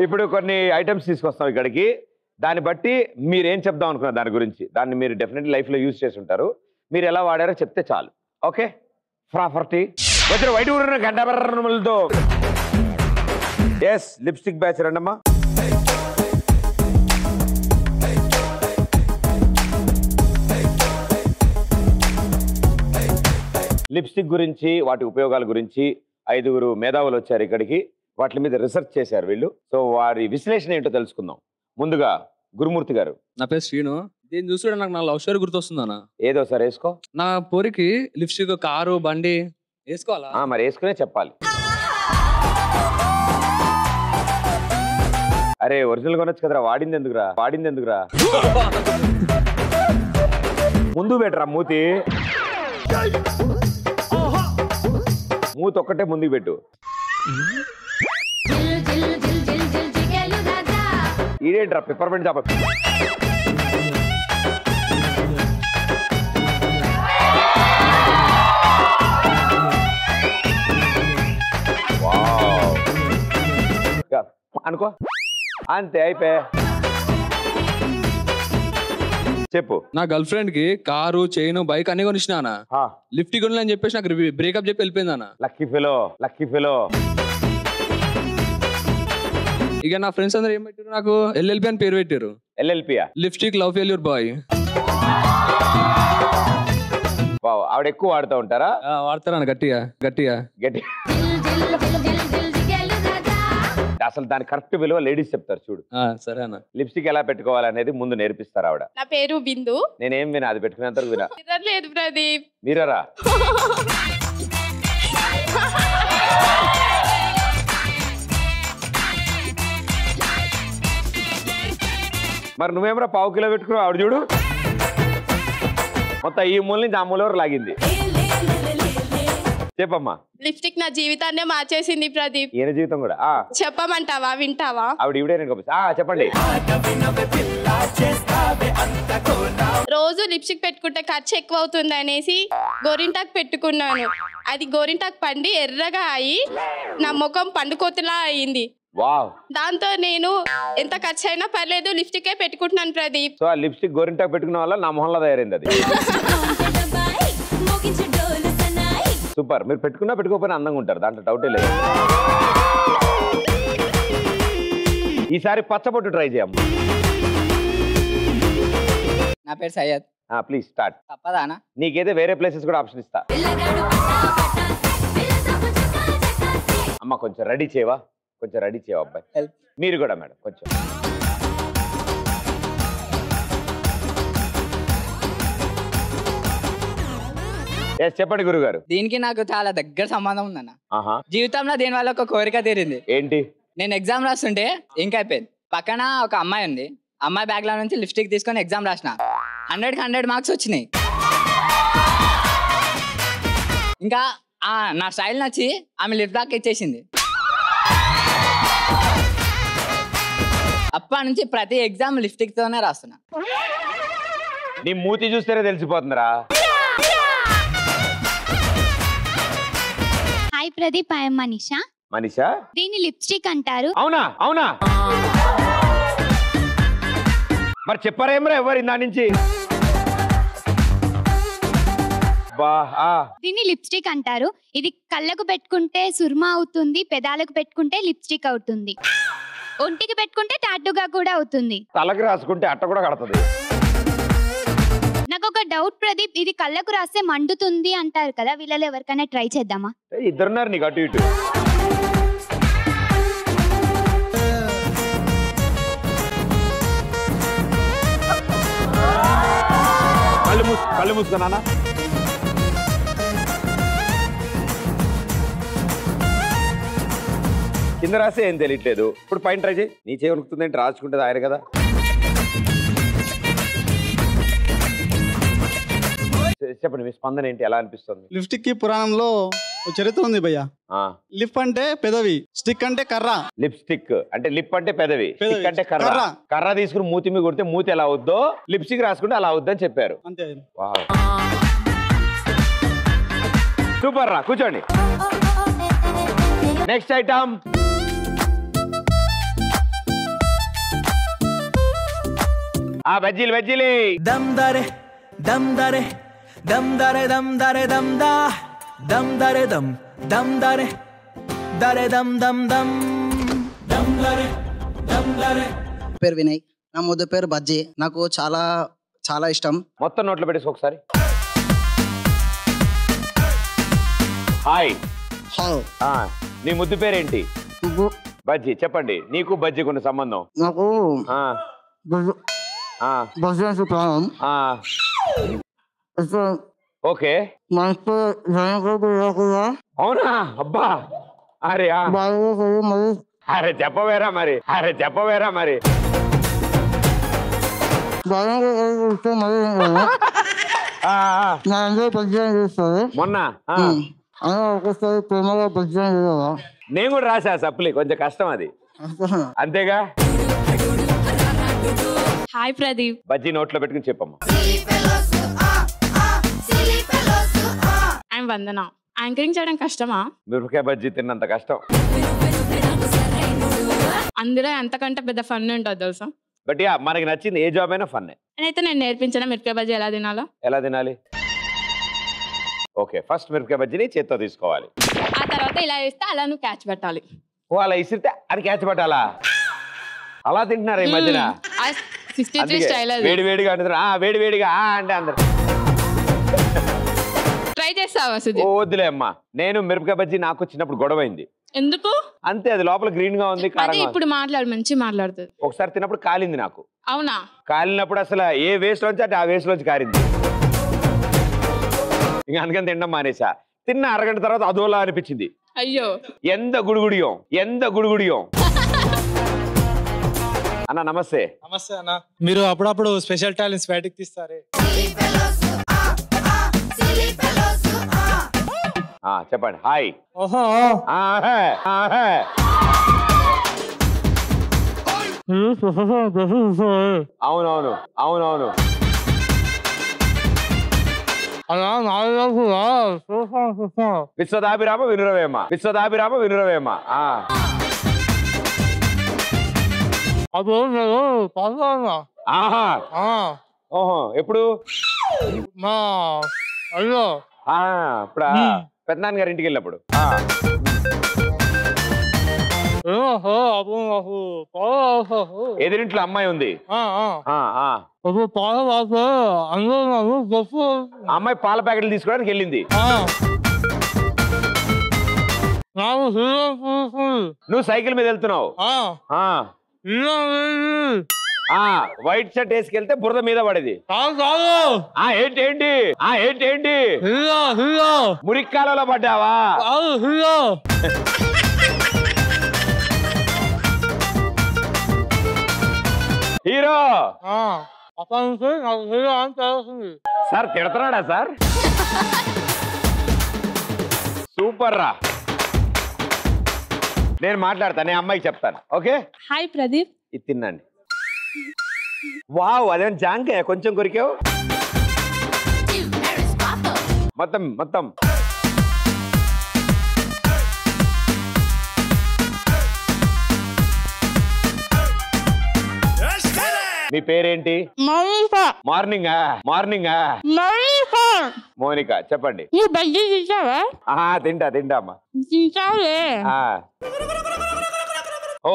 ఇప్పుడు కొన్ని ఐటమ్స్ తీసుకొస్తాం ఇక్కడికి. దాన్ని బట్టి మీరు ఏం చెప్దాం అనుకున్నారు దాని గురించి, దాన్ని మీరు డెఫినెట్లీ లైఫ్లో యూజ్ చేసి ఉంటారు. మీరు ఎలా వాడారో చెప్తే చాలు. ఓకే, ప్రాపర్టీ వచ్చిన వైట్ ఊరిన గంటతో ఎస్ లిప్స్టిక్ బ్యాచ్ రండమ్మా. లిప్స్టిక్ గురించి, వాటి ఉపయోగాల గురించి 5 మేధావులు వచ్చారు ఇక్కడికి. వాటి మీద రీసెర్చ్ చేశారు వీళ్ళు. సో వారి విశ్లేషణ ఏంటో తెలుసుకుందాం. ముందుగా గురుమూర్తి గారు. నా పేరు శ్రీను. దీన్ని చూసి నాకు నా లవ్ స్టోరీ గుర్తొస్తుందన్న. ఏదో సార్ వేసుకో. నా పోరికి లిప్స్టిక్, కారు, బండి వేసుకోవాలా? మరి వేసుకునే చెప్పాలి. అరే ఒరిజినల్ కొనొచ్చు కదరా, వాడింది ఎందుకురా ముందు పెట్టరా మూతి ఒక్కటే ముందుకు పెట్టు. ఇదేంట్రా పిప్పర్మెంట్ చాప. అనుకో అంతే అయిపోయా. చెప్పు. నా గర్ల్ ఫ్రెండ్ కి కారు, చైన్, బైక్ అన్ని కొనిచ్చినా. లిఫ్ట్ కొనలే అని చెప్పేసి నాకు బ్రేకప్ చెప్పి వెళ్ళిపోయింది అన్న. Lucky fellow. ఇక నా ఫ్రెండ్స్ అందరూ ఏం పెట్టారు, నాకు ఎల్ఎల్పి అని పేరు పెట్టారు. ఎల్ఎల్పియా? Lipstick love failure boy. ఆవిడ ఎక్కువ వాడుతూ ఉంటారా? వాడతారా గట్టిగా. అసలు దాని కరెక్ట్ విలువ లేడీస్ చెప్తారు చూడు. సరే అన్న. లిప్స్టిక్ ఎలా పెట్టుకోవాలనేది ముందు నేర్పిస్తారు ఆవిడ. నా పేరు బిందు. నేనేం వినా, అది పెట్టుకునేంత వినా. లేదు ప్రదీప్. మీరరా? మరి నువ్వేమరా పావు కిలో పెట్టుకున్నావు, ఆవిడ చూడు మొత్తం ఈ మూల నుంచి ఆ మూల వరకు లాగింది. చెప్పమ్మా. లిప్స్టిక్ నా జీవితాన్నే మార్చేసింది ప్రదీప్. ఈయన జీవితం కూడా. చెప్పమంటావా, వింటావా? ఆవిడ ఇవిడే చెప్పండి. రోజు లిప్స్టిక్ పెట్టుకుంటే ఖర్చు ఎక్కువ అవుతుంది అనేసి గోరింటాక్ పెట్టుకున్నాను. అది గోరింటాక్ పండి ఎర్రగా అయి నా ముఖం పండుకోతలా అయింది. దాంతో నేను ఎంత ఖర్చు అయినా పర్లేదు లిప్స్టికే పెట్టుకుంటున్నాను ప్రదీప్. సో ఆ లిప్స్టిక్ గోరింటాక్ పెట్టుకున్న వల్ల నా మొహంలో తయారైంది అది. సూపర్. మీరు పెట్టుకున్నా పెట్టుకోకపోయినా అందంగా ఉంటారు, దాంట్లో డౌటే లేదు. ఈసారి పచ్చబొట్టు ట్రై చేయమ్మా. నా పేరు సయ్యద్. Please start. తప్పదానా? నీకైతే వేరే ప్లేసెస్ కూడా ఆప్షన్ ఇస్తా. అమ్మ కొంచెం రెడీ చేయవా అబ్బాయి. మీరు కూడా మేడం కొంచెం. చెప్పండి గురుగారు. దీనికి నాకు చాలా దగ్గర సంబంధం ఉందన్న. జీవితంలో దీని వల్ల ఒక కోరిక తీరింది. ఏంటి? నేను ఎగ్జామ్ రాస్తుంటే ఇంక అయిపోయింది. పక్కన ఒక అమ్మాయి ఉంది. అమ్మాయి బ్యాగ్ లో నుంచి లిప్స్టిక్ తీసుకొని ఎగ్జామ్ రాసిన. 100కి 100 మార్క్స్ వచ్చినాయి. ఇంకా నా స్టైల్ నచ్చి ఆమె లిప్ బ్యాక్ ఇచ్చేసింది. అప్పటి నుంచి ప్రతి ఎగ్జామ్ లిప్స్టిక్ తోనే రాస్తున్నా. నీ మూతి చూస్తేనే తెలిసిపోతుందిరా. Hi Pradeep, I am Manisha. దీన్ని లిప్స్టిక్ అంటారు. అవునా? మరి చెప్పారేమరా ఎవరు నా నుంచి? దీన్ని లిప్స్టిక్ అంటారు. ఇది కళ్ళకు పెట్టుకుంటే సుర్మా అవుతుంది, పెదాలకు పెట్టుకుంటే లిప్స్టిక్ అవుతుంది, ఒంటికి పెట్టుకుంటే టాటూగా కూడా అవుతుంది, తలకు రాసుకుంటే అట్ట కూడా కడుతుంది. నాకు ఒక డౌట్ ప్రదీప్, ఇది కళ్ళకు రాస్తే మండుతుంది అంటారు కదా, వీళ్ళలో ఎవరికైనా ట్రై చేద్దామా? ఇద్దరున్నారు నీకు అటు ఇటు. కళ్ళు మూసుకున్నానా? కింద రాస్తే ఏం తెలియట్లేదు. ఇప్పుడు పైన ట్రై చేయి. నీ చేయనుకుతుంది ఏంటి, రాసుకుంటుంది ఆయన కదా. చెప్పండి మీ స్పందన ఏంటి, ఎలా అనిపిస్తుంది? లిప్స్టిక్ కి పురాణంలో చరిత్ర ఉంది భయ్య. లిప్ అంటే పెదవి, స్టిక్ అంటే కర్ర. లిప్స్టిక్ అంటే లిప్ అంటే పెదవి, స్టిక్ అంటే కర్ర. కర్ర తీసుకుని మూతి మీద కొడితే మూతి ఎలా అవుద్దో లిప్స్టిక్ రాసుకుంటే అలా అవుద్దని చెప్పారు. అంతే. సూపర్ రా, కూర్చోండి. నెక్స్ట్ ఐటమ్ ఆ బజ్జీలు బజ్జీలు. దమ్ దరే దమ్ దరే దమ్ దరే దమ్ దరే దమ్ దా దమ్ దరే దమ్ దరే దరే దమ్ దమ్ దమ్ దమ్ దరే దమ్ దరే. పేరు వినయ్, నా ముద్దు పేరు బజ్జీ. నాకు చాలా చాలా ఇష్టం. మొత్తం నోట్లో పెట్టేసి ఒకసారి. హాయ్. నీ ముద్దు పేరేంటి? బజ్జీ. చెప్పండి, నీకు బజ్జీకి ఉన్న సంబంధం. నాకు ఓకే. అవునా? అబ్బా. అరే అరే చెప్పవేరా మరి, అరే చెప్పవేరా మరి. మొన్న నేను కూడా రాసా సప్లి, కొంచెం కష్టం అది, అంతేగా. హాయ్ ప్రదీప్. బజ్జీ నోట్లో పెట్టుకుని చెప్పమ్మా. I'm Vandana. యాంకరింగ్ చేయడం కష్టమా? మిరపకాయ బజ్జీ తిన్నంత కష్టం. అందులో ఎంతకంటే పెద్ద ఫన్ ఉంటుంది తెలుసా. బట్ యా, మనకి నచ్చింది ఏ జాబ్ అయినా ఫన్నే. అయితే నేను నేర్పించిన మిరపకాయ బజ్జీ ఎలా తినాలో. ఎలా తినాలి? ఓకే, ఫస్ట్ మిరపకాయ బజ్జీని చేత్తో తీసుకోవాలి. ఆ తర్వాత ఇలా వేస్తే అలా నువ్వు క్యాచ్ పెట్టాలి. ఓ అలా ఇసిరితే అది క్యాచ్ పట్టాలా? అలా తింటున్నారు ఈ మధ్యన. 63 స్టైల్ అది. వేడి వేడిగా అంటారు. వేడి వేడిగా అంటే అందరు ట్రై చేస్తావా సుధీ? వద్దులే అమ్మా. నేను మిరపకాయ బజ్జీ నాకు చిన్నప్పుడు గొడవైంది. ఎందుకు? అంతే, అది లోపల గ్రీన్ గా ఉంది, అదే కారంగా. ఇప్పుడు మాట్లాడు, మంచి మాట్లాడుతుంది. ఒకసారి తిన్నప్పుడు కాలింది నాకు. అవునా? కాలినప్పుడు అసలు ఏ వేస్ట్ లోంచి అంటే ఆ వేస్ట్ లోంచి కారింది. ఇంకా అందుకని తినడం మానేసా. తిన్న అరగంట తర్వాత అదోలా అనిపించింది. అయ్యో, ఎంత గుడిగుడియం, ఎంత గుడిగుడియం. అన్న నమస్తే. నమస్తే అన్న. మీరు అప్పుడప్పుడు స్పెషల్ టాలెంట్స్ బయటకు తీస్తారే. చెప్పండి. హాయ్. ఓహో. అవునవును అవునవును. విశ్వదాభిరామ వినురవేమ, విశ్వదాభిరామ వినురవేమ. ఓహో, ఎప్పుడు? అయ్యో ఇప్పుడు పెద్దనాన్న గారి ఇంటికి వెళ్ళినప్పుడు. ఎదురింట్లో అమ్మాయి ఉంది. అమ్మాయి పాల ప్యాకెట్లు తీసుకోవడానికి వెళ్ళింది. నువ్వు సైకిల్ మీద వెళ్తున్నావు. వైట్ షర్ట్ వేసుకెళ్తే బురద మీద పడేది. ఏంటి ఏంటి ఏంటి ఏంటి మురిక్కాలలో పడ్డావా? హీరో సార్ తిడుతున్నాడా సార్? సూపర్ రా. నేను మాట్లాడతాను, నేను అమ్మాయికి చెప్తాను. ఓకే. హాయ్ ప్రదీప్. ఇది తినండి. వావ్, అదేం జాంకాయ కొంచెం కొరికావు. మొత్తం మొత్తం. మీ పేరేంటి? Morning morning Monika. చెప్పండి. తింటా తింటా అమ్మా.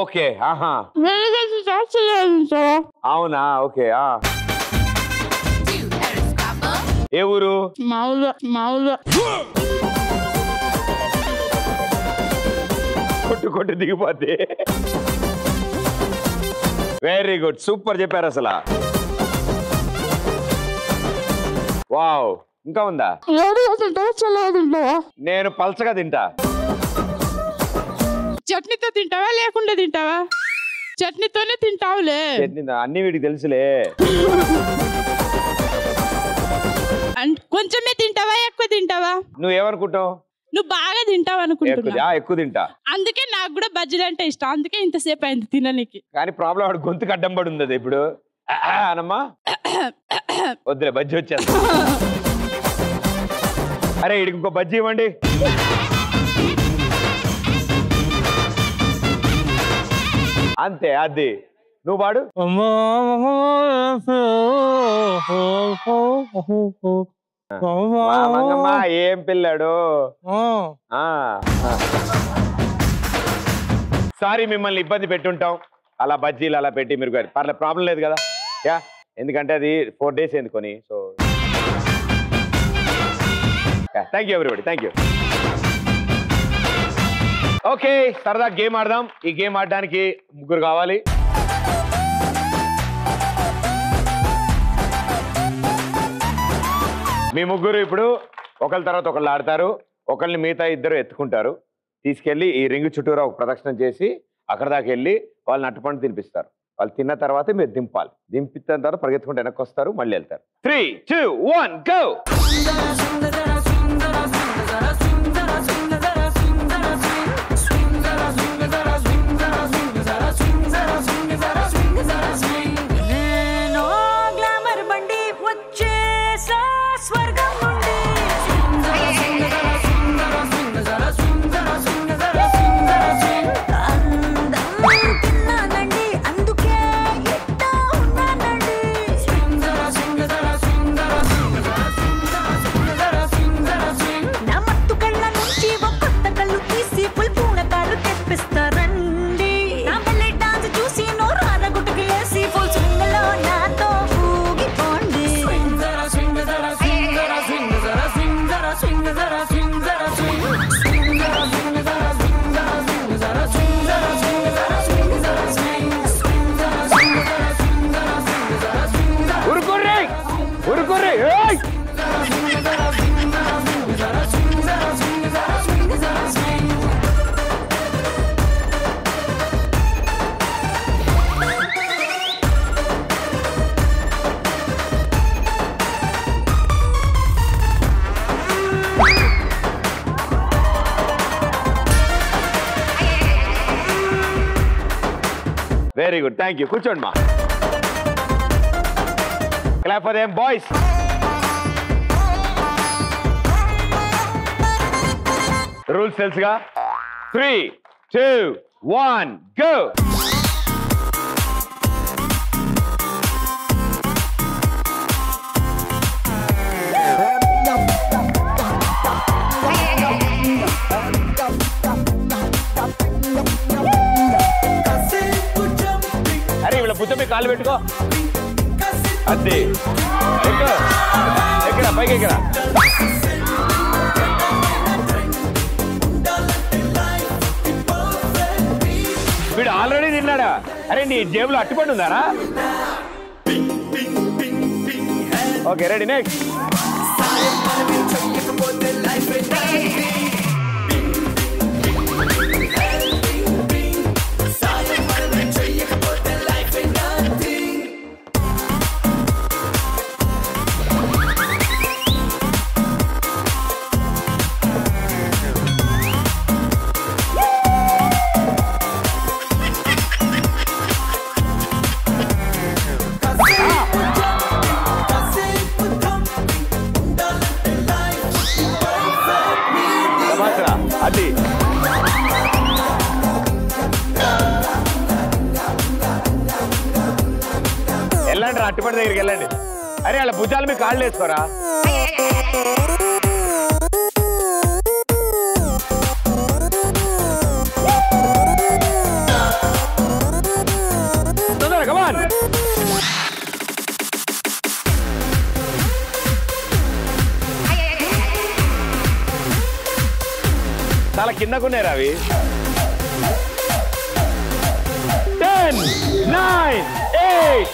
ఓకే. అవునా? ఓకే. ఏ ఊరు? కొట్టు కొట్టు దిగిపోద్ది. వెరీ గుడ్, సూపర్ చెప్పారు అసలు. వావ్, ఇంకా ఉందా? నేను పల్చగా తింటా. చట్నీతో తింటావా లేకుండా తింటావా? చట్నీతోనే తింటావులే. అన్ని వీడికి తెలుసులే. కొంచెమే తింటావా ఎక్కువ తింటావా? నువ్వేమనుకుంటావు? నువ్వు బాగా తింటావు అనుకుంటున్నా. ఎక్కువ తింటా. అందుకే నాకు కూడా బజ్జీలు అంటే ఇష్టం. అందుకే ఇంతసేపు అయింది తినడానికి. కానీ ప్రాబ్లం వాడు గొంతుకు అడ్డం పడి ఉంది. అది ఇప్పుడు అనమ్మా వద్దులే, బజ్జీ వచ్చేస్తా. అరే ఇడికి ఇంకో బజ్జీ ఇవ్వండి. అంతే, అది నువ్వు పాడు. ఏం పిల్లాడు. సారీ మిమ్మల్ని ఇబ్బంది పెట్టుంటాం, అలా బజ్జీలు అలా పెట్టి మీరు పర్లేదు, ప్రాబ్లం లేదు కదా. యా, ఎందుకంటే అది 4 days ఎందుకొని. So thank you everybody, thank you. Okay, సరదా గేమ్ ఆడదాం. ఈ గేమ్ ఆడడానికి ముగ్గురు కావాలి. మీ ముగ్గురు ఇప్పుడు ఒకళ్ళ తర్వాత ఒకళ్ళు ఆడతారు. ఒకళ్ళని మిగతా ఇద్దరు ఎత్తుకుంటారు, తీసుకెళ్ళి ఈ రింగ్ చుట్టూరా ఒక ప్రదక్షిణ చేసి అక్కడ దాకా వెళ్ళి వాళ్ళని అట్టుపండు తినిపిస్తారు. వాళ్ళు తిన్న తర్వాత మీరు దింపాలి. దింపిన తర్వాత పరిగెత్తుకుంటే వెనక్కి వస్తారు, మళ్ళీ వెళ్తారు. 3, 2, 1 go. Very good, thank you. కూర్చోండి మా. Clap for them boys. Rules తెలుసుగా. 3, 2, 1 గో. అరే వీళ్ళ పుచ్చపై కాళ్ళు పెట్టుకో. అది ఎక్కడ పైకి ఎక్కడ. వీడు ఆల్రెడీ తిన్నాడా? అరే నీ జేబులో అట్టుపడి ఉందారా? Okay, ready, next. అది వెళ్ళండి రా, అట్టుపడి దగ్గరికి వెళ్ళండి. అరే వాళ్ళ భుజాలు మీ కాళ్ళు వేసుకోరా. తొందరగా కమాన్. చాలా కిందకున్నాయి అవి. 10, 9, 8.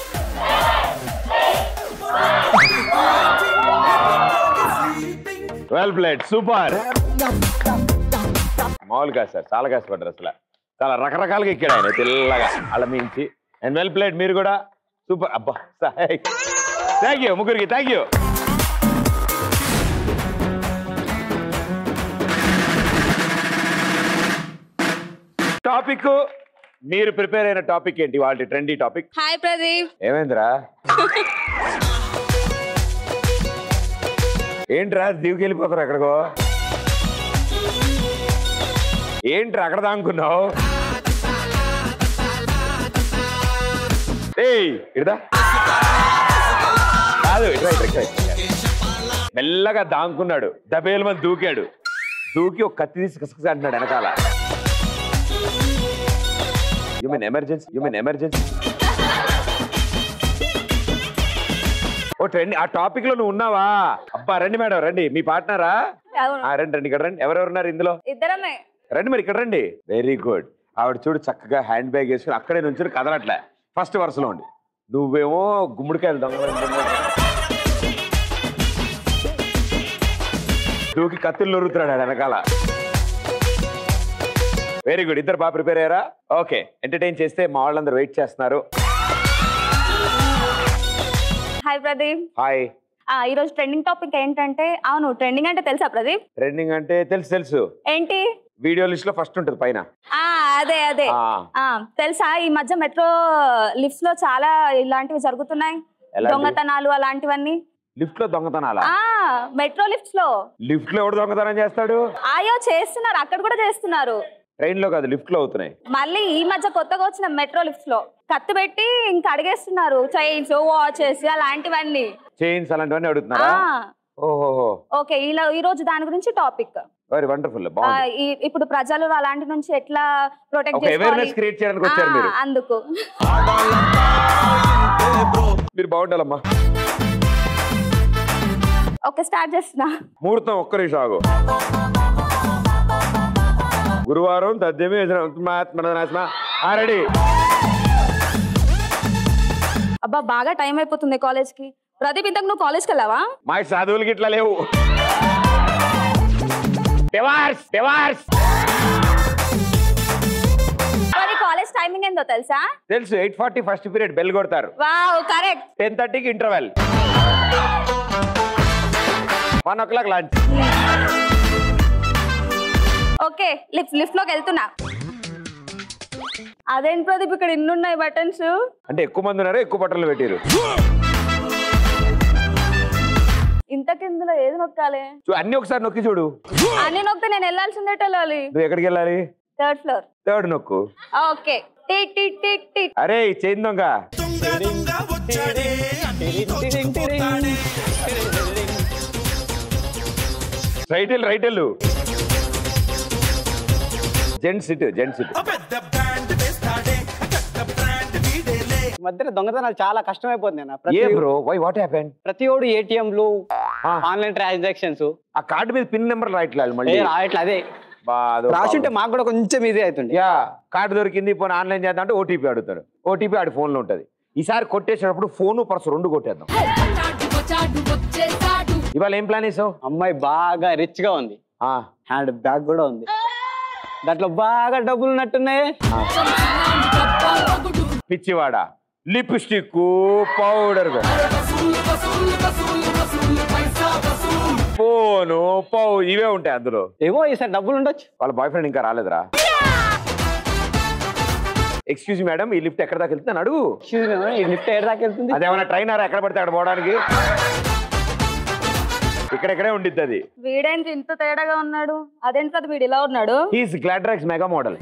Well played, super. మామూలు కాదు సార్, చాలా కష్టపడ్డారు అసలు. చాలా రకరకాలుగా ఎక్కాడు ఆయన తెల్లగా అలమించి. అండ్ వెల్ ప్లేడ్, మీరు కూడా సూపర్. అబ్బా, థ్యాంక్ యూ ముగ్గురికి, థ్యాంక్ యూ. టాపిక్, మీరు ప్రిపేర్ అయిన టాపిక్ ఏంటి? వాళ్ళ ట్రెండీ టాపిక్. హాయ్ ప్రదీప్. ఏమైందిరా? ఏంట్రా దీవుకి వెళ్ళిపోతారు ఎక్కడికో? ఏంట్రా అక్కడ దానుకున్నావు? ఏయ్ ఇడదా కాదు మెల్లగా దాంకున్నాడు, దబేలు మంది దూకాడు, దూకి ఒక కత్తి తీసి కసకస అంటున్నాడు వెనకాల. ఎమర్జెన్సీ ఓ ట్రెండ్ ఆ టాపిక్ లో నువ్వు ఉన్నావా? అబ్బా రండి మేడం రండి, మీ పార్ట్నరా? రండి రండి ఇక్కడ రండి. ఎవరెవరున్నారు ఇందులో? ఇద్దరమే. రండి మరి ఇక్కడ రండి. Very good. ఆవిడ చూడు చక్కగా హ్యాండ్ బ్యాగ్ వేసుకుని అక్కడే నుంచి కదలట్లే, ఫస్ట్ వరుసలో ఉండి. నువ్వేమో గుమ్మడికాయలు దూకి కత్తులు నొరుతున్నాడు వెనకాల. వెరీ గుడ్, ఇద్దరు బాగా ప్రిపేర్ అయ్యారా? ఓకే, ఎంటర్టైన్ చేస్తే మా వాళ్ళందరూ వెయిట్ చేస్తున్నారు. హాయ్ ప్రదీప్. హాయ్. ఈ రోజు ట్రెండింగ్ టాపిక్ ఏంటంటే, అవును ట్రెండింగ్ అంటే తెలుసా ప్రదీప్? ట్రెండింగ్ అంటే తెలుసు. ఏంటి? వీడియో లిస్ట్ లో ఫస్ట్ ఉంటుంది పైన. అదే తెలుసా? ఈ మధ్య మెట్రో లిఫ్ట్స్ లో చాలా ఇలాంటివి జరుగుతున్నాయి, దొంగతనాలు అలాంటివన్నీ. లిఫ్ట్ లో దొంగతనాలా? మెట్రో లిఫ్ట్స్ లో. లిఫ్ట్ లో ఎవడు దొంగతనం చేస్తాడు? అయ్యో చేస్తున్నారు, అక్కడ కూడా చేస్తున్నారు. ట్రైన్ లో కాదు, లిఫ్ట్ లో అవుతున్నాయి. మళ్ళీ ఈ మధ్య కొత్తగా వచ్చిన మెట్రో లిఫ్ట్స్ లో కత్తి పెట్టి ఇంకా అడిగేస్తున్నారు, చైన్స్ వాచెస్ అలాంటివన్నీ. చైన్స్ అలాంటివన్నీ అడుగుతున్నారా? ఓహో. ఓకే, ఈ రోజు దాని గురించి టాపిక్. Very wonderful. ఇప్పుడు ప్రజలు అలాంటి నుంచి ఎట్లా ప్రొటెక్ట్ అవేర్నెస్ క్రియేట్ చేయడానికి వచ్చారు మీరు. అందుకు మీరు బాగుండాలమ్మా. ఓకే స్టార్ట్ చేస్తున్నా. ముహూర్తం ఒక్క నిమిషం ఆగు. గురువారం తద్దేమి రెడీ. అబ్బా బాగా టైం అయిపోతుంది కాలేజ్ కి. ప్రదీప్ ఇంతకు నువ్వు కాలేజ్కి వెళ్ళావా? మా చదువులకి ఇట్లా లేవు. కాలేజ్ టైమింగ్ ఏందో తెలుసా? తెలుసు. 8:40 ఫస్ట్ పీరియడ్ బెల్ కొడతారు. Wow correct. 10:30కి interval, 1 o'clock lunch. Okay lift లోకి వెళ్తున్నా. అదేంటి ప్రదీప్ ఇక్కడ ఇన్ని ఉన్నాయి బటన్స్? అంటే ఎక్కువ మంది ఉన్నారు, ఎక్కువ బటన్లు పెట్టారు. ఇంతకిందులో ఏది నొక్కాలి? అన్ని ఒకసారి నొక్కి చూడు. అన్ని నొక్కితే నేను వెళ్ళాల్సిందే. వెళ్ళాలి. నువ్వు ఎక్కడికి వెళ్ళాలి? 3rd floor. 3rd నొక్కు. ఓకే. అరే చైన్ దొంగ. రైట్ వెళ్ళు. Gents SIT. మధ్యలో దొంగతనాలు చాలా కష్టమైపోతుంది అన్న. ప్రతి ఓడు ఏటీఎంలు, ఆన్లైన్ ట్రాన్సాక్షన్స్. ఆ కార్డు మీద పిన్ నెంబర్ రాయట్లేదు మళ్ళీ. అదే రాసింటే మాకు కూడా కొంచెం ఈజీ అవుతుంది. కార్డు దొరికింది, పోనీ ఆన్లైన్ చేద్దాం అంటే ఓటీపీ అడుగుతాడు. ఓటీపీ ఆడి ఫోన్ లో ఉంటది. ఈసారి కొట్టేసేటప్పుడు ఫోను పర్సు 2 కొట్టేద్దాం. ఇవాళ ఏం ప్లాన్ చేసావు? అమ్మాయి బాగా రిచ్ గా ఉంది, హ్యాండ్ బ్యాగ్ కూడా ఉంది, దాంట్లో బాగా డబ్బులు ఉన్నట్టున్నాయి. పిచ్చివాడా, లిప్స్టిక్, పౌడర్, ఫోను, ఇవే ఉంటాయి అందులో. ఏమో ఈసారి డబ్బులు ఉండొచ్చు. వాళ్ళ బాయ్ ఫ్రెండ్ ఇంకా రాలేదురా. ఎక్స్క్యూజ్ మేడం, ఈ లిఫ్ట్ ఎక్కడ దాకా వెళ్తుంది అడుగు. ఈ లిఫ్ట్ ఎక్కడ దాకా వెళ్తుంది? అదేమన్నా ట్రైనర్ ఎక్కడ పడితే అక్కడ పోవడానికి? ఇక్కడెక్కడే ఉండిద్ది అది. వీడేంటి ఇంత తేడాగా ఉన్నాడు? అదేంటి వీడు ఇలా ఉన్నాడు? He's Gladrags mega model.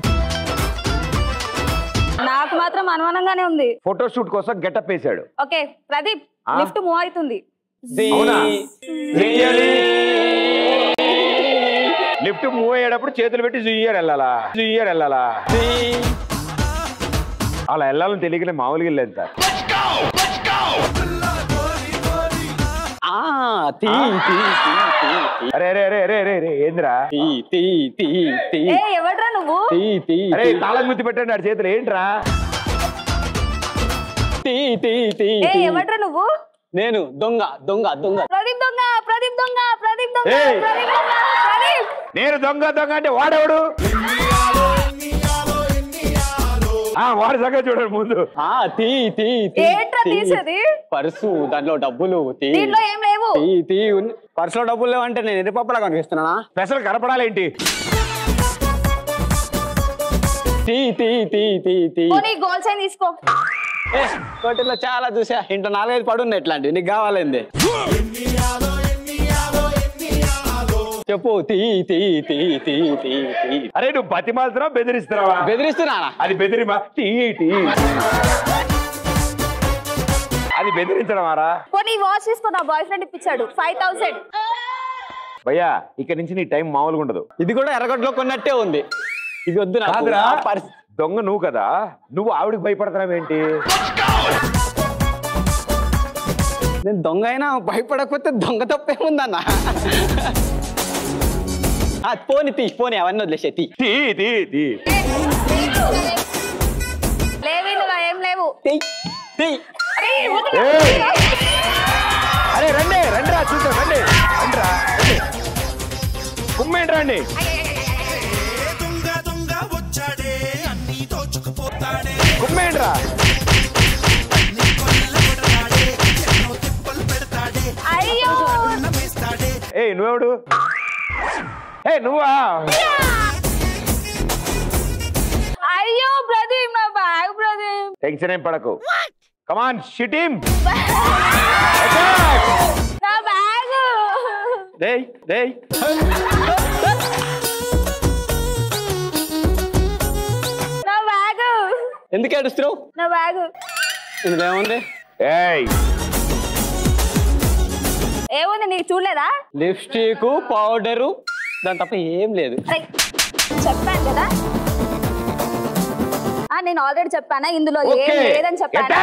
నాకు మాత్రం అనుమానంగానే ఉంది. ఫోటో షూట్ కోసం గెటప్ వేసాడు. ఓకే ప్రదీప్, లిఫ్ట్ మూవ్ అవుతుంది. లిఫ్ట్ మూవ్ అయ్యేటప్పుడు చేతులు పెట్టి జుయ్యాడు వెళ్ళాలా. అలా వెళ్ళాలని తెలియకనే మామూలుగా వెళ్ళలేదు సార్. ఏంద్రా ఎవడ్రా నువ్వు? అరే తాళం గుర్తు పెట్టండి ఆడి చేతులు. ఏంట్రా? ఎవడ్రా నువ్వు? నేను దొంగ. ప్రదీప్ దొంగ. నేను దొంగ అంటే వాడెవడు? వాడి సంగతి చూడండి ముందు. తీసేది పర్సు, దాంట్లో డబ్బులు. ఏం లేవు. పర్సులో డబ్బులు లేవంటే నేను ఎర్రిపప్పులా కనిపిస్తున్నానా? స్పెషల్ కనపడాలేంటి? గోల్ చైన్ తీసుకో. కోటిలో చాలా చూసా, ఇంట్లో 4-5 పడున్నాయి ఇట్లాంటివి. నీకు కావాలండి చెప్పు. అరే నువ్వు బతిమాలుతున్నావా బెదిరిస్తున్నావా? బెదిరిస్తున్నా. అది బెదిరిమా. అది బెదిరించడమారా? పోనీ వాచ్ తీసుకో, నా బాయ్ ఫ్రెండ్ ఇప్పించాడు 5000. భయ్యా ఇక్కడ నుంచి నీ టైం మామూలుగా ఉండదు. ఇది కూడా ఎర్రగడ్డలో కొన్నట్టే ఉంది. ఇది వద్దు నాకు. కాదురా, దొంగ నువ్వు కదా, నువ్వు ఆవిడకి భయపడతావేంటి? నేను దొంగ అయినా భయపడకపోతే దొంగ తప్పేముందన్న. పోని పోని అవన్నీ వదిలేసే లేవు ఇందులో ఏం లేవు. అరే రండి రండిరా, చూద్దాం రండి రండిరా, కుమ్మేంటి రండి. కుమ్మేంట్రా. అయ్యో ఏ నువ్వెవడు? ఏ నువ్వా? అయ్యో ప్రదీప్, నా బ్యాగ్ ప్రదీప్. టెన్షన్ ఏం పడకు. కమాన్ షిటీమ్. నా బ్యాగ్. డేయ్ డేయ్ నా బ్యాగ్. ఎందుకు ఏడుస్తున్నావు? నా బ్యాగ్. ఇందులో ఏముంది? ఏయ్ ఏముంది నీకు చూడలేదా? లిప్స్టిక్, పౌడరు, దాని తప్ప ఏం లేదు. చెప్పాను కదా, నేను ఆల్రెడీ చెప్పానా ఇందులో ఏం లేదని చెప్పాను.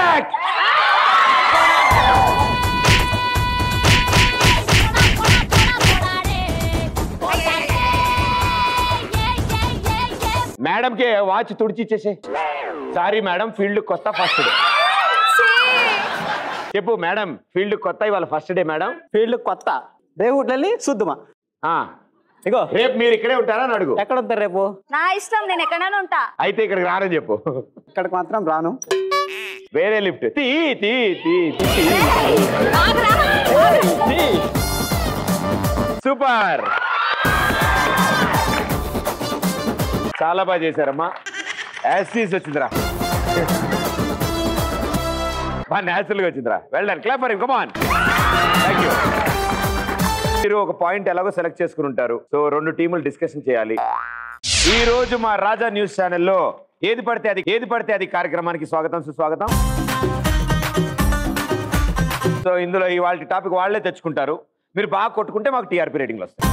మేడం కి వాచ్ తుడిచి ఇచ్చేసే. సారీ మేడం, ఫీల్డ్ కొత్త, ఫస్ట్ డే. చెప్పు మేడం, ఫీల్డ్ కొత్త, ఇవాళ ఫస్ట్ డే మేడం. ఫీల్డ్ కొత్త, రేపు వెళ్ళి చూద్దామా? ఇగో రేపు మీరు ఇక్కడే ఉంటారా అని అడుగు. ఎక్కడ ఉంటారు రేపు? నా ఇష్టం, నేను ఎక్కడైనా ఉంటా. అయితే ఇక్కడికి రానని చెప్పు. ఇక్కడికి మాత్రం రాను. వేరే లిఫ్ట్. తీ తీ తీ సూపర్, చాలా బాగా చేశారమ్మా. యాసిస్ వచ్చిందిరా, బాగా న్యాచురల్ గా వచ్చిందిరా. Well done, clap for him, come on. Thank you. మీరు ఒక పాయింట్ ఎలాగో సెలెక్ట్ చేసుకుని ఉంటారు. సో 2 టీములు డిస్కషన్ చేయాలి. ఈ రోజు మా రాజా న్యూస్ ఛానల్లో ఏది పడితే అది కార్యక్రమానికి స్వాగతం సుస్వాగతం. సో ఇందులో ఇవాళ టాపిక్ వాళ్ళే తెచ్చుకుంటారు. మీరు బాగా కొట్టుకుంటే మాకు టీఆర్పీ రేటింగ్లు వస్తాయి.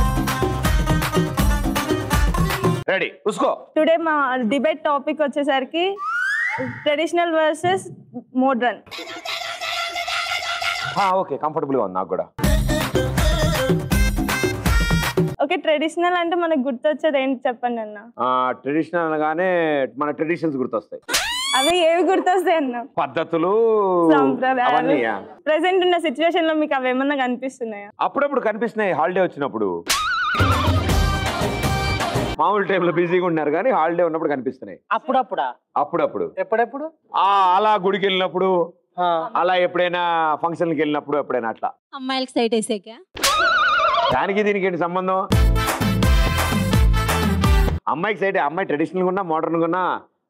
రెడీ ఉస్కో. టుడే మా డిబేట్ టాపిక్ వచ్చేసరికి traditional versus modern. Okay, comfortable గా ఉంది నాకు కూడా. ఓకే, ట్రెడిషనల్ అంటే మనకు గుర్తొచ్చేది ఏంటి చెప్పండి అన్న. ట్రెడిషనల్ అనగానే మన ట్రెడిషన్స్ గుర్తొస్తాయి. అవి ఏవి గుర్తొస్తాయి అన్న? పద్ధతులు, సంప్రదాయాలు. ప్రెసెంట్ ఉన్న సిచ్యువేషన్ లో మీకు అవి ఏమన్నా కనిపిస్తున్నాయా? అప్పుడప్పుడు కనిపిస్తున్నాయి. హాలిడే వచ్చినప్పుడు, మామూలు టైంలో బిజీగా ఉన్నారు కానీ హాలిడే ఉన్నప్పుడు కనిపిస్తున్నాయి. అప్పుడప్పుడు ఎప్పుడెప్పుడు అలా గుడికి వెళ్ళినప్పుడు, అలా ఎప్పుడైనా ఫంక్షన్కి వెళ్ళినప్పుడు, ఎప్పుడైనా అట్లా. అమ్మాయిలకి సైట్ వేసాక దానికి దీనికి ఏంటి సంబంధం? అమ్మాయికి సైడ్, అమ్మాయి ట్రెడిషనల్ గా ఉన్నా మోడర్న్ గా ఉన్నా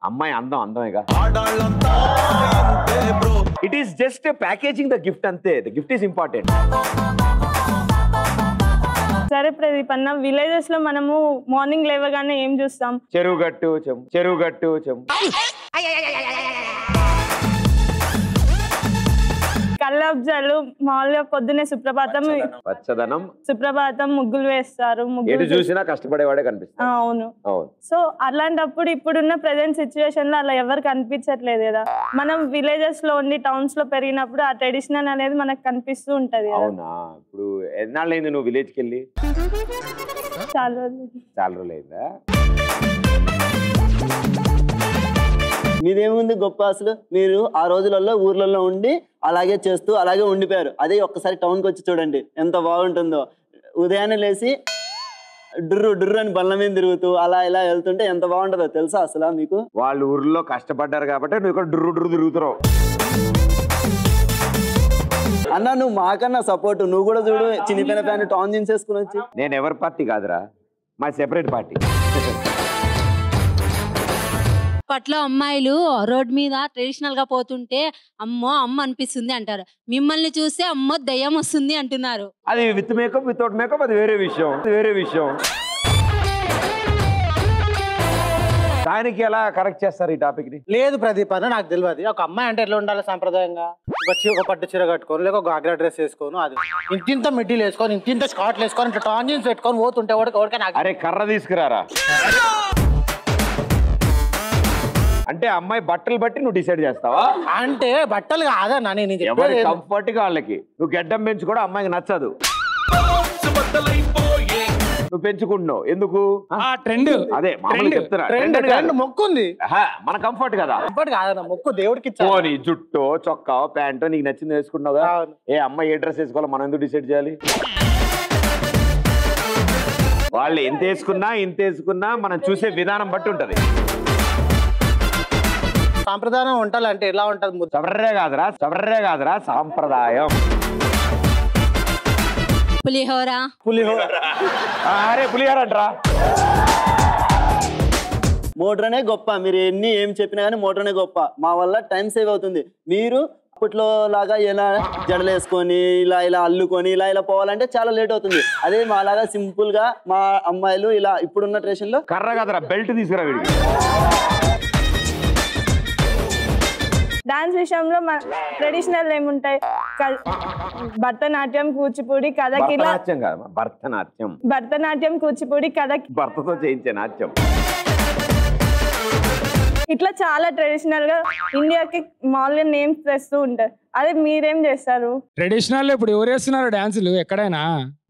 అమ్మాయి అందమేగా. It is just packaging the gift అంతే. The gift is important. సరే ప్రదీప్ అన్న, విలేజెస్ లో మనము మార్నింగ్ లేవగానే ఏం చూస్తాం? చెరువుగట్టు కళ్ళబ్జాలు, మామూలుగా పొద్దునే పచ్చదనం, సుప్రభాతం, ముగ్గులు వేస్తారు. ఎటు చూసినా కష్టపడేవాడే కనిపిస్తాడు. అవును. సో అలాంటప్పుడు ఇప్పుడున్న ప్రెసెంట్ సిచ్యువేషన్ లో అలా ఎవరు కనిపించట్లేదు కదా. మనం విలేజెస్ లో ఉండి టౌన్స్ లో పెరిగినప్పుడు ఆ ట్రెడిషనల్ అనేది మనకు కనిపిస్తూ ఉంటది. అవునా? ఇప్పుడు ఎన్నాళ్ళైంది నువ్వు విలేజ్కి వెళ్ళి? చాలా రోజులైందా? మీదేముంది గొప్ప? అసలు మీరు ఆ రోజులలో ఊర్లలో ఉండి అలాగే చేస్తూ అలాగే ఉండిపోయారు. అదే ఒక్కసారి టౌన్కి వచ్చి చూడండి ఎంత బాగుంటుందో. ఉదయాన్నే లేచి డుర్రు అని బండ్ల మీద తిరుగుతూ అలా ఇలా వెళ్తుంటే ఎంత బాగుంటుందో తెలుసా అసలు మీకు? వాళ్ళు ఊర్లో కష్టపడ్డారు కాబట్టి నువ్వు ఇక్కడ డుర్రు తిరుగుతున్నావు. అన్న నువ్వు మాకన్నా సపోర్ట్. నువ్వు కూడా చూడు, చినిపోయిన ఫ్యాన్ టౌన్ జీన్స్ వేసుకుని వచ్చి. నేను ఎవరి పార్టీ కాదురా, మా సెపరేట్ పార్టీ. అప్పట్లో అమ్మాయిలు రోడ్ మీద ట్రెడిషనల్ గా పోతుంటే అమ్మో అమ్మ అనిపిస్తుంది అంటారు. మిమ్మల్ని చూస్తే అమ్మో దయ్యం వస్తుంది అంటున్నారు. అది విత్ మేకప్ వితౌట్ మేకప్ అది వేరే విషయం. దానికి ఎలా కరెక్ట్ చేస్తారు ఈ టాపిక్ ని? లేదు ప్రదీప్ అన్న, నాకు తెలియదు ఒక అమ్మాయి అంటే ఎట్లా ఉండాలి సాంప్రదాయంగా. ఒక పట్టు చీర కట్టుకొని లేక ఒక గాగ్రా డ్రెస్ వేసుకోను అది ఇంత మెటీరియల్ వేసుకొని ఇంత స్కాట్లు వేసుకొని ఇట్లా టాంజిన్స్ పెట్టుకొని పోతుంటే ఎవరికైనా అరే కర్ర తీసుకురారా. అంటే అమ్మాయి బట్టలు బట్టి నువ్వు డిసైడ్ చేస్తావా? అంటే బట్టలు కాదన్నా నేను ఎవరి కంఫర్ట్ గా వాళ్ళకి. నువ్వు గెడ్డం పెంచు కూడా అమ్మాయికి నచ్చదు, నువ్వు పెంచుకుంటున్నావు ఎందుకు? ట్రెండ్ అదే మామూలుగా చెప్తున్నా, మొక్కు ఉంది మన కంఫర్ట్ కదా. కంఫర్ట్ కాదన్నా మొక్కు దేవుడికి పోనీ జుట్టో చొక్కా ప్యాంటో నీకు నచ్చింది వేసుకుంటున్నావుగా. ఏ అమ్మాయి ఏ డ్రెస్ వేసుకోవాలో మనం ఎందుకు డిసైడ్ చేయాలి? వాళ్ళు ఎంత వేసుకున్నా మనం చూసే విధానం బట్టి ఉంటది. సాంప్రదాయం వంటలంటే ఎలా ఉంటది? చబర్రే కాదురా సాంప్రదాయం. పులిహోర అరే పులిహోర అంటరా. మోటార్ అనే గొప్ప, మీరు ఏం చెప్పినా కానీ మోటార్ అనే గొప్ప. మా వల్ల టైం సేవ్ అవుతుంది. మీరు అప్పట్లో లాగా ఇలా జడలు వేసుకొని ఇలా అల్లుకొని ఇలా పోవాలంటే చాలా లేట్ అవుతుంది. అదే మాలాగా సింపుల్ గా మా అమ్మాయిలు ఇలా ఇప్పుడున్న ట్రెడిషన్ లో కర్ర కదరా బెల్ట్ తీసుకురా వీడికి. డాన్స్ విషయంలో ట్రెడిషనల్ ఏముంటాయి? భరతనాట్యం, కూచిపూడి, కథకి. భరతనాట్యం, కూచిపూడి, కథకి. భర్తతో చేయించే నాట్యం. ఇట్లా చాలా ట్రెడిషనల్ గా ఇండియాకి మామూలుగా నేమ్స్ తెస్తూ ఉంటారు. అదే మీరేం చేస్తారు? ట్రెడిషనల్ ఇప్పుడు ఎవరు వేస్తున్నారు డాన్సులు ఎక్కడైనా?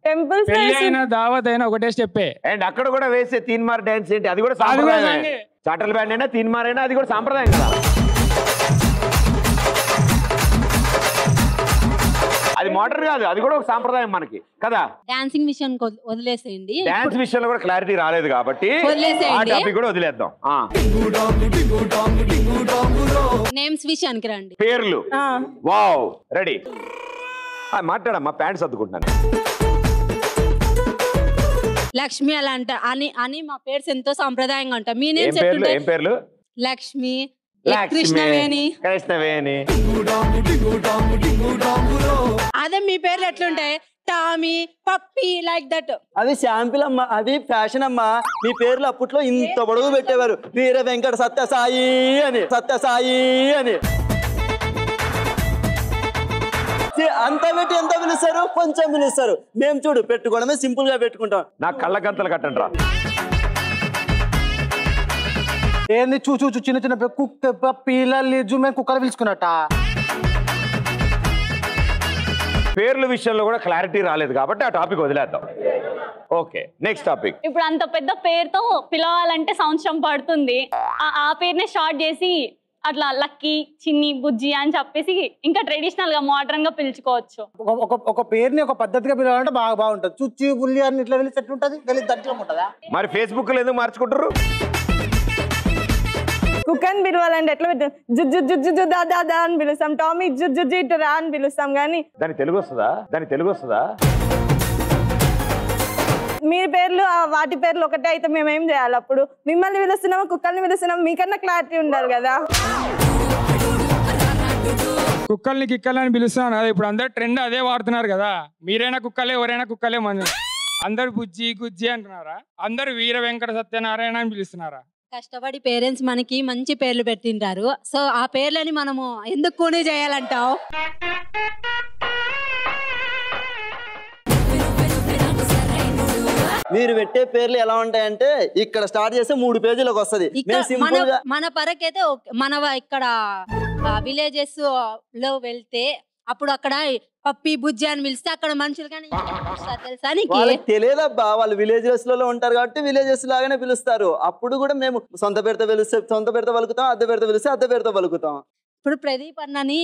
టెంపుల్స్ అయినా దావత్ అయినా ఒకటే స్టెప్పే. అండ్ అక్కడ కూడా వేసే తీన్మార్ డాన్స్ ఏంటి? అది కూడా సాంప్రదాయం. చాటల్ బ్యాండ్ అయినా తీన్మార్ అయినా అది కూడా సాంప్రదాయం కదా. అది మోడర్న్ కాదు, అది కూడా ఒక సాంప్రదాయం మనకి కదా. డాన్సింగ్ విషయం వదిలేసేయండి. డాన్స్ విషయంలో కూడా క్లారిటీ రాలేదు కాబట్టి ఆ టాపిక్ కూడా వదిలేద్దాం. నేమ్స్ విషయానికి రండి. పేర్లు. Wow ready. మాట్లాడమ్మా, ప్యాంట్ సర్దుకుంటున్నాను. లక్ష్మి అలా అంట అని మా పేర్స్ ఎంతో సాంప్రదాయంగా ఉంటాయి. మీ ఏం పేర్లు? లక్ష్మి, కృష్ణవేణి. అదే మీ పేర్లు ఎట్లుంటాయి? Tommy, puppy, like that. అవి శాంపిల్ అమ్మా, అవి ఫ్యాషన్ అమ్మా. మీ పేర్లు అప్పట్లో ఇంత పొడవు పెట్టేవారు. వీర వెంకట సత్యసాయి అని. అంత పెట్టి ఎంత పిలుస్తారు? కొంచెం పిలుస్తారు. మేము చూడు పెట్టుకోవడమే సింపుల్ గా పెట్టుకుంటాం. నాకు కళ్ళగంతలు కట్టండి రా. ఏంది చూ చిన్న కుక్క పిల్లలు మేము కుక్కలు పిలుచుకున్నట్ట. పేర్ల విషయంలో కూడా క్లారిటీ రాలేదు కాబట్టి ఆ టాపిక్ వదిలేద్దాం. Okay, next topic. ఇప్పుడు అంత పెద్ద పేరుతో పిలవాలంటే సంవత్సరం పడుతుంది. ఆ పేరునే స్టార్ట్ చేసి అట్లా లక్కీ, చిన్ని, బుజ్జి అని చెప్పేసి ఇంకా ట్రెడిషనల్ గా మోడర్న్ గా పిలుచుకోవచ్చు. ఒక పేరుని ఒక పద్ధతిగా పిలవాలంటే బాగుంటది. చుచ్చి బుల్లి అని ఇట్లా పిలిచి ఎట్లుంటది? దరిద్రంగా ఉంటుందా? మరి ఫేస్బుక్ లో ఎందుకు మార్చుకుంటారు? కుక్కని పిలవాలంటే ఎట్లా పెడతాం? జుజ్జు దాదా అని పిలుస్తాం. టామీ జుజ్జు ఇటు రా అని పిలుస్తాం. కానీ దాని తెలుగు వస్తుందా? మీ పేర్లు వాటి పేర్లు ఒకటే అయితే మేము ఏం చేయాలి? అప్పుడు మిమ్మల్ని పిలుస్తున్నామా కుక్కల్ని పిలుస్తున్నాం? మీకన్నా క్లారిటీ ఉండాలి కదా. కుక్కల్ని కిక్కల్ని పిలుస్తున్నాను కదా. ఇప్పుడు అందరు ట్రెండ్ అదే వాడుతున్నారు కదా. మీరైనా కుక్కలే, ఎవరైనా కుక్కలే. అందరు బుజ్జి గుజ్జి అంటున్నారా? అందరు వీర వెంకట సత్యనారాయణ అని పిలుస్తున్నారా? కష్టపడి పేరెంట్స్ మనకి మంచి పేర్లు పెట్టింటారు. సో ఆ పేర్లని మనము ఎందుకు కూని చేయాలంటావు? మీరు పెట్టే పేర్లు ఎలా ఉంటాయంటే ఇక్కడ స్టార్ట్ చేస్తే 3 పేజీలకు వస్తుంది. మన పరకైతే మన ఇక్కడ విలేజెస్ లో వెళ్తే అప్పుడు అక్కడ పప్పి బుజ్జి అని పిలిస్తే అక్కడ మనుషులు కానీ తెలుసా నీకు? తెలియదబ్బా, వాళ్ళు విలేజెస్ లో ఉంటారు కాబట్టి విలేజెస్ లాగానే పిలుస్తారు. అప్పుడు కూడా మేము సొంత పేరుతో పిలిస్తే సొంత పేరుతో పలుకుతాం, అద్దె పేరుతో పిలిస్తే అద్దె పేరుతో పలుకుతాం. ఇప్పుడు ప్రదీప్ అన్నని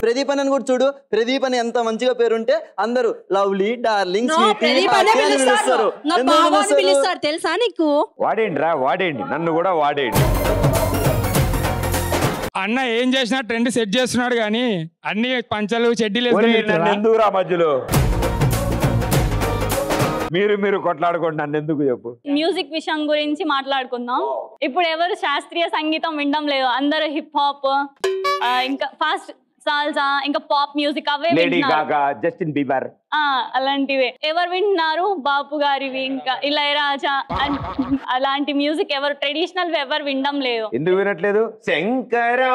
ప్రదీప్ అని కూడా చూడు. ప్రదీప్ అని ఎంత మంచిగా పేరుంటే అందరూ లవ్లీ, డార్లింగ్, పిలుస్తారు. తెలుసా నీకు? వాడేండి నన్ను కూడా వాడేయండి. అన్న ఏం చేసినా ట్రెండ్ సెట్ చేస్తున్నాడు కానీ అన్ని పంచలు చెడ్డీలు ఎందుకు రా మధ్యలో? మీరు కొట్లాడుకోండి, నన్ను ఎందుకు చెప్పు. మ్యూజిక్ విషయం గురించి మాట్లాడుకుందాం. ఇప్పుడు ఎవరు శాస్త్రీయ సంగీతం వినడం లేదు. అందరూ హిప్ హాప్ ఇంకా ఫాస్ట్ సాల్సా ఇంకా పాప్ మ్యూజిక్ అవే లేడీ వింటున్నారు. గాగా, జస్టిన్ బీబర్, అలాంటివే ఎవరు వింటున్నారు? బాపు గారివి ఇంకా ఇళయరాజా అలాంటి మ్యూజిక్ ఎవరు ట్రెడిషనల్ ఎవరు వినడం లేదు. ఎందుకు వినట్లేదు? శంకరా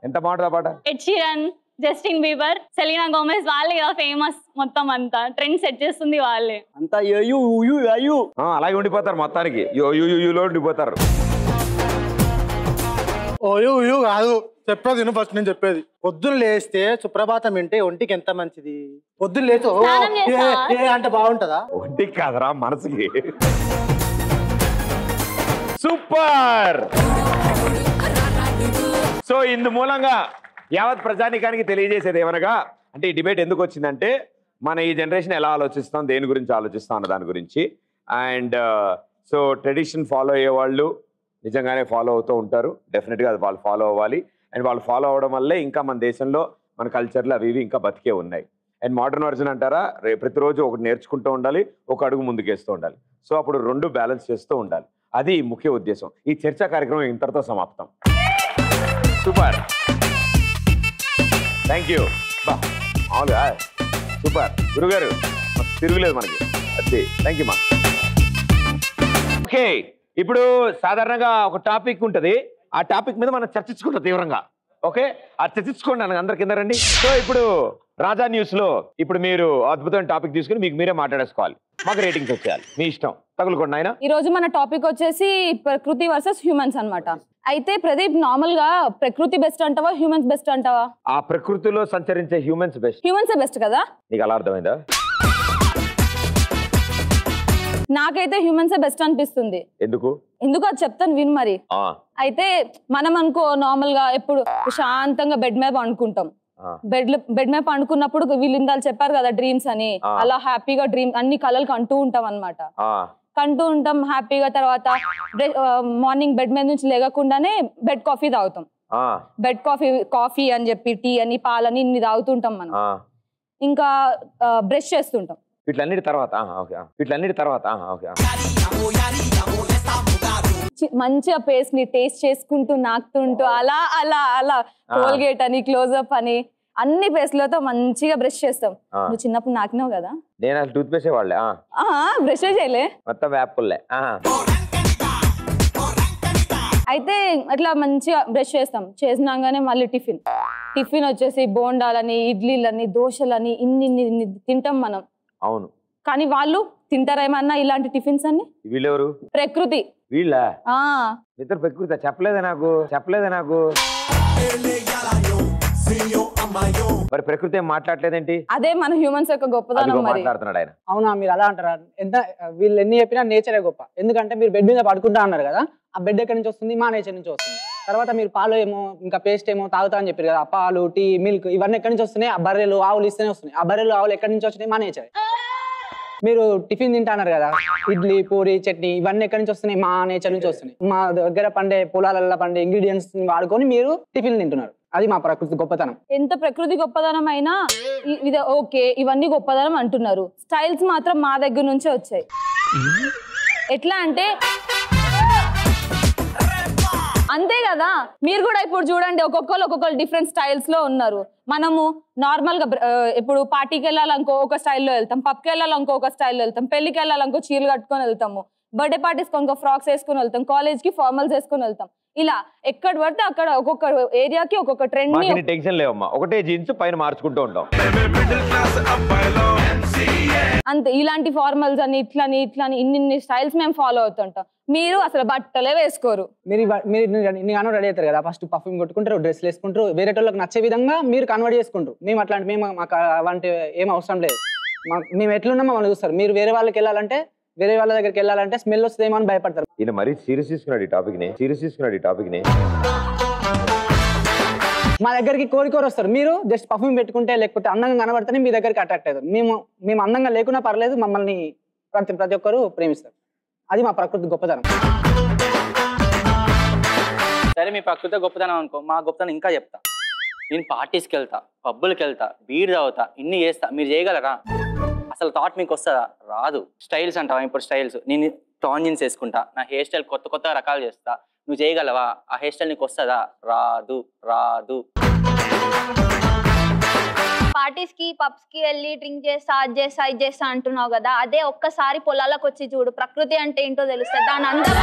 ఎంత బాగుంటుందా పాట? ఎడ్ షీరన్, జస్టిన్ బీబర్, సెలీనా గోమెజ్ వాళ్ళే కదా ఫేమస్. మొత్తం అంతా ట్రెండ్ సెట్ చేస్తుంది వాళ్ళే. అంతా అలాగే ఉండిపోతారు మొత్తానికి, యూలో ఉండిపోతారు. ఓయూ కాదు చెప్పేది విను. ఫస్ట్ నేను చెప్పేది, పొద్దున్న లేస్తే సుప్రభాతం వింటే ఒంటికి ఎంత మంచిది. పొద్దున్న లేచి అంటే బాగుంటదా? ఒంటికి కాదరా, మనసుకి. సూపర్. సో ఇందు మూలంగా యావత్ ప్రజానికానికి తెలియజేసేది ఏమనగా, అంటే ఈ డిబేట్ ఎందుకు వచ్చిందంటే, మన ఈ జనరేషన్ ఎలా ఆలోచిస్తాం, దేని గురించి ఆలోచిస్తాం అన్న దాని గురించి. అండ్ సో ట్రెడిషన్ ఫాలో అయ్యే వాళ్ళు నిజంగానే ఫాలో అవుతూ ఉంటారు. డెఫినెట్గా అది వాళ్ళు ఫాలో అవ్వాలి. అండ్ వాళ్ళు ఫాలో అవ్వడం వల్లే ఇంకా మన దేశంలో మన కల్చర్లు అవి ఇవి ఇంకా బతికే ఉన్నాయి. అండ్ మోడర్న్ వర్జన్ అంటారా, ప్రతిరోజు ఒకటి నేర్చుకుంటూ ఉండాలి, ఒక అడుగు ముందుకేస్తూ ఉండాలి. సో అప్పుడు రెండు బ్యాలెన్స్ చేస్తూ ఉండాలి. అది ముఖ్య ఉద్దేశం. ఈ చర్చా కార్యక్రమం ఇంతటితో సమాప్తం. Super, thank you. మామూలుగా సూపర్ గురుగారు, తిరుగులేదు మనకి. అది థ్యాంక్ యూ మా. ఓకే, ఇప్పుడు సాధారణంగా ఒక టాపిక్ ఉంటుంది, ఆ టాపిక్ మీద మనం చర్చించుకుంటాం తీవ్రంగా. ఓకే, ఆ చర్చించుకోండి అన్న అందరి కింద రండి. సో ఇప్పుడు రాజా న్యూస్ లో ఇప్పుడు మీరు అద్భుతమైన టాపిక్ తీసుకుని మీకు మీరే మాట్లాడేసుకోవాలి, మాకు రేటింగ్స్ వచ్చేయాలి. మీ ఇష్టం, తగులుకోండి ఆయన. ఈ రోజు మన టాపిక్ వచ్చేసి ప్రకృతి వర్సెస్ హ్యూమన్స్ అన్నమాట. అయితే ప్రదీప్, నార్మల్ గా ప్రకృతి బెస్ట్ అంటావా, హ్యూమన్స్ బెస్ట్ అంటావా? ఆ ప్రకృతిలో సంచరించే హ్యూమన్స్ బెస్ట్. హ్యూమన్స్ బెస్ట్ కదా? నీకు అలా అర్థమైందా? నాకైతే హ్యూమన్స్ బెస్ట్ అనిపిస్తుంది. ఎందుకు? ఎందుకు అది చెప్తాను విను మరి. అయితే మనం అనుకో నార్మల్ గా ఎప్పుడు శాంతంగా బెడ్ మీద పండుకుంటాం. బెడ్ మీద పండుకున్నప్పుడు వీళ్ళు ఇందాలు చెప్పారు కదా డ్రీమ్స్ అని, అలా హ్యాపీగా డ్రీమ్ అన్ని కలలు కంటూ ఉంటాం అన్నమాట. కంటూ ఉంటాం హ్యాపీగా. తర్వాత మార్నింగ్ బెడ్ మీద నుంచి లేగకుండానే బెడ్ కాఫీ తాగుతాం. బెడ్ కాఫీ అని చెప్పి టీ అని పాలని ఇన్ని తాగుతుంటాం మనం. ఇంకా బ్రష్ చేస్తుంటాం. వీటిలన్నిటి తర్వాత మంచిగా పేస్ట్ ని టేస్ట్ చేసుకుంటూ నాకుతుంటూ అలా అలా అలా కోల్గేట్ అని క్లోజ్అప్ అని అన్ని పేస్ట్లతో మంచిగా బ్రష్ చేస్తాం. నువ్వు చిన్నప్పుడు నాకినావు కదా? నేను అసలు టూత్ పేస్ట్ వాళ్ళే బ్రష్ చేయలే, మొత్తం వేపుల్లే. అయితే అట్లా మంచిగా బ్రష్ చేస్తాం. చేసినాగానే మళ్ళీ టిఫిన్ వచ్చేసి బోండాలని, ఇడ్లీలని, దోశలని ఇన్ని తింటాం మనం. అవును, కానీ వాళ్ళు తింటారేమన్నా ఇలాంటి టిఫిన్స్ అన్ని? వీళ్ళెవరు? ప్రకృతి. వీళ్ళ ఇద్దరు ప్రకృతి చెప్పలేదే నాకు. మరి ప్రకృతి ఏం మాట్లాడలేదేంటి? అదే మన హ్యూమన్స్ యొక్క గొప్పదనం. మాట్లాడుతున్నాడు ఆయన. అవునా, మీరు అలా అంటారా? ఎంత వీళ్ళు ఎన్ని చెప్పినా నేచరే గొప్ప. ఎందుకంటే మీరు బెడ్ మీద పడుకుంటా అన్నారు కదా, ఆ బెడ్ ఎక్కడి నుంచి వస్తుంది? మా నేచర్ నుంచి వస్తుంది. తర్వాత మీరు పాలు ఏమో ఇంకా పేస్ట్ ఏమో తాగుతా అని చెప్పారు కదా, పాలు, టీ, మిల్క్ ఇవన్నీ ఎక్కడి నుంచి వస్తున్నాయి? ఆ బర్రెలు ఆవులు ఇస్తేనే వస్తున్నాయి. ఆ బర్రెలు ఆవులు ఎక్కడి నుంచి వచ్చినాయి? మా నేచరే. మీరు టిఫిన్ తింటా అన్నారు కదా, ఇడ్లీ, పూరి, చట్నీ ఇవన్నీ ఎక్కడి నుంచి వస్తున్నాయి? మా నేచర్ నుంచి వస్తున్నాయి. మా దగ్గర పండే పొలాలలో పండే ఇంగ్రీడియంట్స్ వాడుకొని మీరు టిఫిన్ తింటున్నారు. అది మా ప్రకృతి గొప్పతనం. ఎంత ప్రకృతి గొప్పదనం అయినా ఓకే, ఇవన్నీ గొప్పదనం అంటున్నారు. స్టైల్స్ మాత్రం మా దగ్గర నుంచే వచ్చాయి. ఎట్లా అంటే అంతే కదా, మీరు కూడా ఇప్పుడు చూడండి, ఒక్కొక్కరు డిఫరెంట్ స్టైల్స్ లో ఉన్నారు. మనము నార్మల్ గా ఇప్పుడు పార్టీకి వెళ్ళాలనుకో ఒక స్టైల్లో వెళ్తాం, పబ్కి వెళ్ళాలనుకో ఒక స్టైల్లో వెళ్తాం, పెళ్లికి వెళ్ళాలనుకో చీరలు కట్టుకొని వెళ్తాము, బర్త్డే పార్టీస్ కొనుక్కో ఫ్రాక్స్ వేసుకొని వెళ్తాం, కాలేజ్ కి ఫార్మల్స్ వేసుకొని వెళ్తాం. ఇలా ఎక్కడ పడితే అక్కడ ఒక్కొక్క ఏరియాకి ఒక్కొక్క ట్రెండ్. టెన్షన్ లేవమ్మా, ఒకటే జీన్స్ పైన మార్చుకుంటూ ఉంటాం అంతే. ఇలాంటి ఫార్మల్స్ అని ఇట్లని ఇన్ని స్టైల్స్ మేము ఫాలో అవుతుంటాం. మీరు అసలు బట్టలే వేసుకోరు. మీరు రెడీ అవుతారు కదా, ఫస్ట్ పర్ఫ్యూమ్ కొట్టుకుంటారు, డ్రెస్లు వేసుకుంటారు, వేరే వాళ్ళకి నచ్చే విధంగా మీరు కన్వర్ట్ చేసుకుంటారు. మేము మాకు అలాంటి ఏం అవసరం లేదు. మేము ఎట్లున్నా మమ్మల్ని చూస్తారు. మీరు వేరే వాళ్ళకి వెళ్ళాలంటే, వేరే వాళ్ళ దగ్గరికి వెళ్ళాలంటే స్మెల్ వస్తుందేమో అని భయపడతారు. ఈయన మరీ సీరియస్ తీసుకున్నాడు ఈ టాపిక్ ని. మా దగ్గరికి కోరి వస్తారు. మీరు జస్ట్ పర్ఫ్యూమ్ పెట్టుకుంటే లేకపోతే అందంగా కనబడితేనే మీ దగ్గరికి అట్రాక్ట్ అవుతారు. మేము అందంగా లేకున్నా పర్లేదు, మమ్మల్ని ప్రతి ఒక్కరు ప్రేమిస్తారు. అది మా ప్రకృతి గొప్పతనం. సరే, మీ ప్రకృతి గొప్పతనం అనుకో, మా గొప్పతనం ఇంకా చెప్తా. నేను పార్టీస్కి వెళ్తా, పబ్బులకి వెళ్తా, బీర్ తాగుతా, ఇన్ని చేస్తా. మీరు చేయగలరా? అసలు థాట్ మీకు వస్తుందా? రాదు. స్టైల్స్ అంటావా? ఇప్పుడు స్టైల్స్, నేను టాన్ జీన్స్ వేసుకుంటా, నా హెయిర్ స్టైల్ కొత్త రకాలు చేస్తా, నువ్వు చేయగలవా? ఆ హెయిర్ స్టైల్ నీకు వస్తుందా? రాదు రాదు. పార్టీస్ కి పబ్స్ కి వెళ్ళి డ్రింక్ చేస్తా అది చేస్తా ఇది చేస్తా అంటున్నావు కదా, అదే ఒక్కసారి పొలాలకు వచ్చి చూడు, ప్రకృతి అంటే ఏంటో తెలుస్తుంది. దాని అందం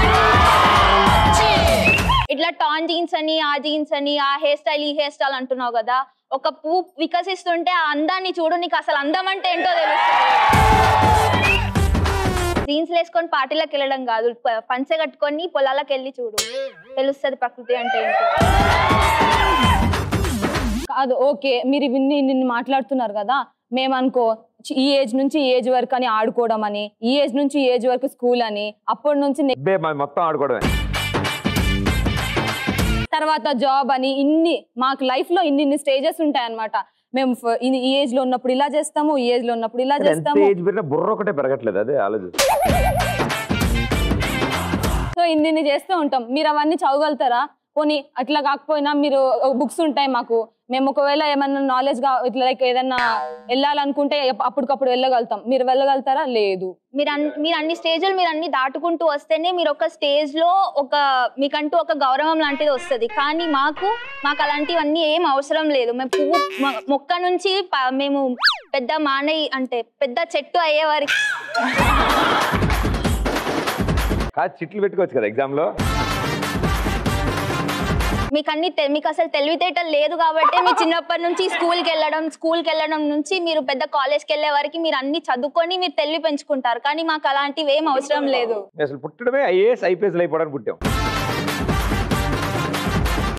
ఇట్లా టాన్ జీన్స్ అని ఆ జీన్స్ అని ఆ హెయిర్ స్టైల్ ఈ హెయిర్ స్టైల్ అంటున్నావు కదా, ఒక పువ్వు వికసిస్తుంటే ఆ అందాన్ని చూడు, నీకు అసలు అందం అంటే ఏంటో తెలుస్తుంది. జీన్స్ వేసుకొని పార్టీలకు వెళ్ళడం కాదు, పంచె కట్టుకొని పొలాలకు వెళ్ళి చూడు, తెలుస్తుంది ప్రకృతి అంటే ఏంటో. కాదు ఓకే, మీరు నిన్ను మాట్లాడుతున్నారు కదా, మేము అనుకో ఈ ఏజ్ నుంచి ఈ ఏజ్ వరకు అని ఆడుకోవడం అని, ఈ ఏజ్ నుంచి ఈ ఏజ్ వరకు స్కూల్ అని, అప్పటి నుంచి మొత్తం ఆడుకోవడమే, తర్వాత జాబ్ అని, ఇన్ని మాకు లైఫ్ లో ఇన్ని స్టేజెస్ ఉంటాయి అన్నమాట. మేము ఈ ఏజ్ లో ఉన్నప్పుడు ఇలా చేస్తాము, ఈ ఏజ్ లో ఉన్నప్పుడు ఇలా చేస్తాము. బుర్ర ఒకటే పెరగట్లేదు, అదే ఆలోచన. సో ఇన్ని చేస్తూ ఉంటాం. మీరు అవన్నీ చదవగలుగుతారా? పోనీ అట్లా కాకపోయినా మీరు బుక్స్ ఉంటాయి మాకు, మేము ఒకవేళ ఏమన్నా నాలెడ్జ్ గా ఇట్లా లైక్ ఏదన్నా వెళ్ళాలనుకుంటే అప్పటికప్పుడు వెళ్ళగలుగుతాం. మీరు వెళ్ళగలుగుతారా? లేదు. మీరు అన్ని స్టేజ్లు మీరు అన్ని దాటుకుంటూ వస్తేనే మీరు ఒక స్టేజ్ లో మీకంటూ ఒక గౌరవం లాంటిది వస్తుంది. కానీ మాకు అలాంటివన్నీ ఏం అవసరం లేదు. మేము పువ్వు మొక్క నుంచి మేము పెద్ద మానయ్య అంటే పెద్ద చెట్టు అయ్యే వారికి చిట్లు పెట్టుకోవచ్చు కదా ఎగ్జామ్ లో. మీకు అసలు తెలివితేటలు లేదు కాబట్టి మీరు చిన్నప్పటి నుంచి స్కూల్కి వెళ్ళడం నుంచి మీరు పెద్ద కాలేజ్కి వెళ్ళే వరకు మీరు అన్ని చదువుకొని మీరు తెలివి పెంచుకుంటారు. కానీ మాకు అలాంటివి ఏం అవసరం లేదు. అసలు పుట్టడమే ఐఏఎస్ ఐపీఎస్ అయిపోవడానికి పుట్టాం.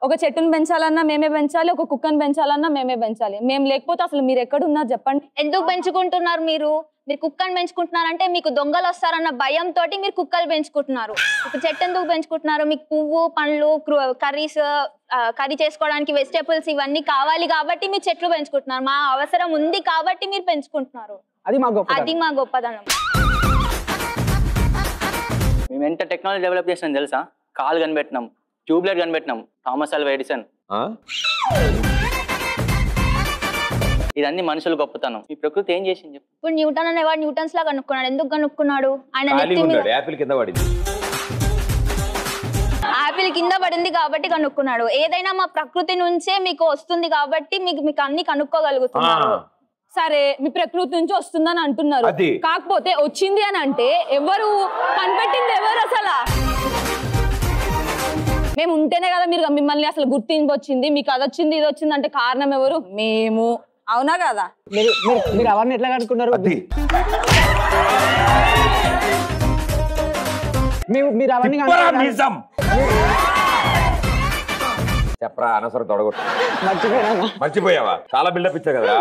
ఒక చెట్టును పెంచాలన్నా మేమే పెంచాలి, ఒక కుక్కను పెంచాలన్నా మేమే పెంచాలి. మేము లేకపోతే అసలు మీరు ఎక్కడున్నారు చెప్పండి. ఎందుకు పెంచుకుంటున్నారు? మీరు కుక్కను పెంచుకుంటున్నారంటే మీకు దొంగలు వస్తారన్న భయంతో మీరు కుక్కలు పెంచుకుంటున్నారు. ఒక చెట్టు ఎందుకు పెంచుకుంటున్నారు? మీకు పువ్వు పండ్లు కర్రీ చేసుకోవడానికి వెజిటేబుల్స్ ఇవన్నీ కావాలి కాబట్టి మీరు చెట్లు పెంచుకుంటున్నారు. మా అవసరం ఉంది కాబట్టి మీరు పెంచుకుంటున్నారు. అది మా గొప్పదనం. మేము ఎంత టెక్నాలజీ డెవలప్ చేసినాం తెలుసా? కాల్ కనిపెట్టినాం, ట్యూబ్లైట్ కనిపెట్టినాం, థామస్ ఆల్వా ఎడిసన్. ఇదన్నీ మనుషులు గొప్పతనం. ఈ ప్రకృతి ఏం చేసింది చెప్పు. ఇప్పుడు న్యూటన్ అనేవాడు న్యూటన్స్ లా కనుక్కున్నాడు. ఎందుకు కనుక్కున్నాడు? ఆయన యాపిల్ కింద పడింది. యాపిల్ కింద పడింది కాబట్టి కనుక్కున్నాడు. ఏదైనా మా ప్రకృతి నుంచే మీకు వస్తుంది కాబట్టి మీకు అన్ని కనుక్కోగలుగుతున్నారు. సరే, మీ ప్రకృతి నుంచి వస్తుందని అంటున్నారు. కాకపోతే వచ్చింది అని అంటే ఎవరు కనిపెట్టింది? ఎవరు అసలు? మేము ఉంటేనే కదా మిమ్మల్ని అసలు గుర్తింపు వచ్చింది. మీకు అది వచ్చింది ఇది వచ్చింది అంటే కారణం ఎవరు? మేము. అవునా కదా? మీరు అవన్నీ ఎట్లా కనుక్కున్నారు? మీరు అవన్నీ చెప్పరా, అనవసరం తొడగొట్టు. మర్చిపోయావా? చాలా బిల్డప్ ఇచ్చా కదా.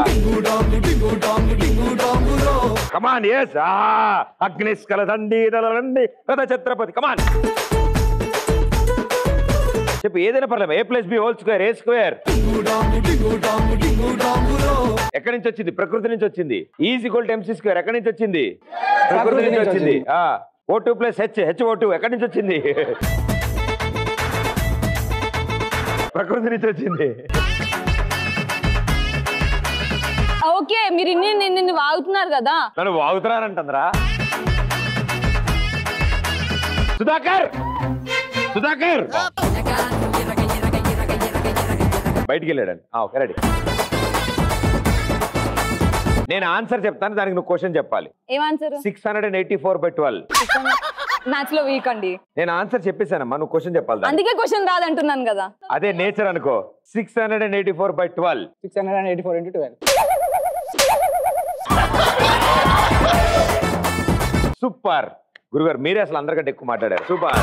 కమాన్, yes. అగ్నిస్కలదండి రథ ఛత్రపతి. కమాన్ చెప్పు, ఏదైనా పర్లేదు. A+B² A స్క్వేర్ ఎక్కడి నుంచి వచ్చింది? ప్రకృతి నుంచి వచ్చింది. E=MC². ఎక్కడి నుంచి వచ్చింది? ప్రకృతి నుంచి వచ్చింది. O2+H HO2 ఎక్కడి నుంచి వచ్చింది? ప్రకృతి నుంచి వచ్చింది. ఓకే, మీరు నిన్ను వాగుతున్నారు కదా. నన్ను వాగుతున్నానంటంద్రా. సుధాకర్ బయటికి వెళ్ళాడండి. Okay, ready. నేను ఆన్సర్ చెప్తాను, దానికి నువ్వు క్వశ్చన్ చెప్పాలి. ఏం ఆన్సర్? 684/12. మ్యాథ్స్ లో వీక్ అండి. నేను ఆన్సర్ చెప్పేసానమ్మా, నువ్వు క్వశ్చన్ చెప్పాలి. అందుకే క్వశ్చన్ రాదంటున్నాను కదా. అదే నేచర్ అనుకో. 684/12. 684 × 12. సూపర్ గురుగారు, మీరే అసలు అందరికంటే ఎక్కువ మాట్లాడారు. సూపర్.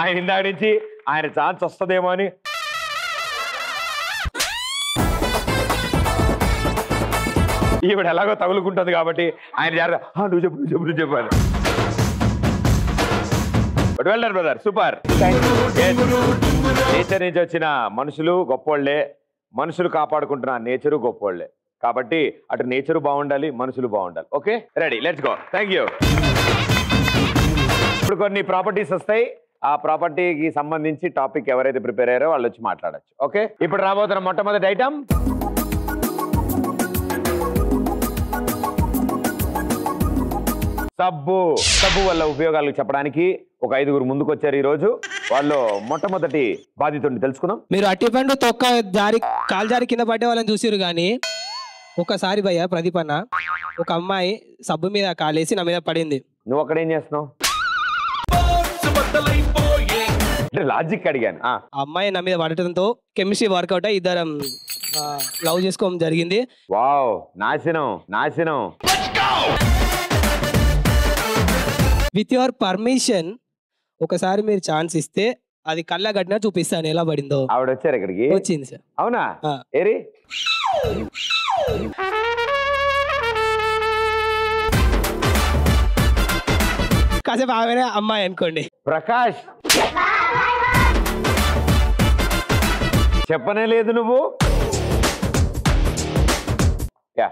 ఆయన ఇందాక నుంచి ఆయన ఛాన్స్ వస్తుందేమో అని ఈవిడ ఎలాగో తగులుకుంటుంది కాబట్టి ఆయన జాగ్రత్త. నువ్వు చెప్పాను. But well done brother, super. Nature నుంచి వచ్చిన మనుషులు గొప్పోళ్లే, మనుషులు కాపాడుకుంటున్న నేచరు గొప్పోళ్లే. కాబట్టి అటు నేచరు బాగుండాలి, మనుషులు బాగుండాలి. Okay, ready, let's go. Thank you. ఇప్పుడు కొన్ని ప్రాపర్టీస్ వస్తాయి. ఆ ప్రాపర్టీకి సంబంధించి టాపిక్ ఎవరైతే ప్రిపేర్ అయ్యారో వాళ్ళు వచ్చి మాట్లాడచ్చు. ఓకే, ఇప్పుడు రాబోతున్న మొట్టమొదటి ఐటమ్ సబ్బు వల్ల ఉపయోగాలు చెప్పడానికి ఒక 5గురు ముందుకు వచ్చారు ఈ రోజు. వాళ్ళు మొట్టమొదటి బాధితుడిని తెలుసుకుందాం. మీరు అట్టిపండు తొక్క జారి కాలు జారి కింద పడ్డే వాళ్ళని చూసిరు కానీ ఒకసారి భయ్య ప్రదీప్ అన్న, ఒక అమ్మాయి సబ్బు మీద కాలేసి నా మీద పడింది. నువ్వు అక్కడ ఏం చేస్తున్నావు? లాజిక్ అడిగాను. ఆ అమ్మాయి నా మీద పడటంతో కెమిస్ట్రీ వర్కౌట్ అయ్యి ఇద్దరం లవ్ చేసుకోవడం జరిగింది. వావ్, నాశనం. విత్ యువర్ పర్మిషన్ ఒకసారి మీరు ఛాన్స్ ఇస్తే అది కళ్ళ గట్టిన చూపిస్తాను ఎలా పడిందో. ఆవిడ వచ్చారు ఇక్కడికి? వచ్చింది సార్. అవునా? ఏరి కాసేపు ఆమెనే అమ్మాయి అనుకోండి. ప్రకాష్ చెప్పనే లేదు నువ్వు. యా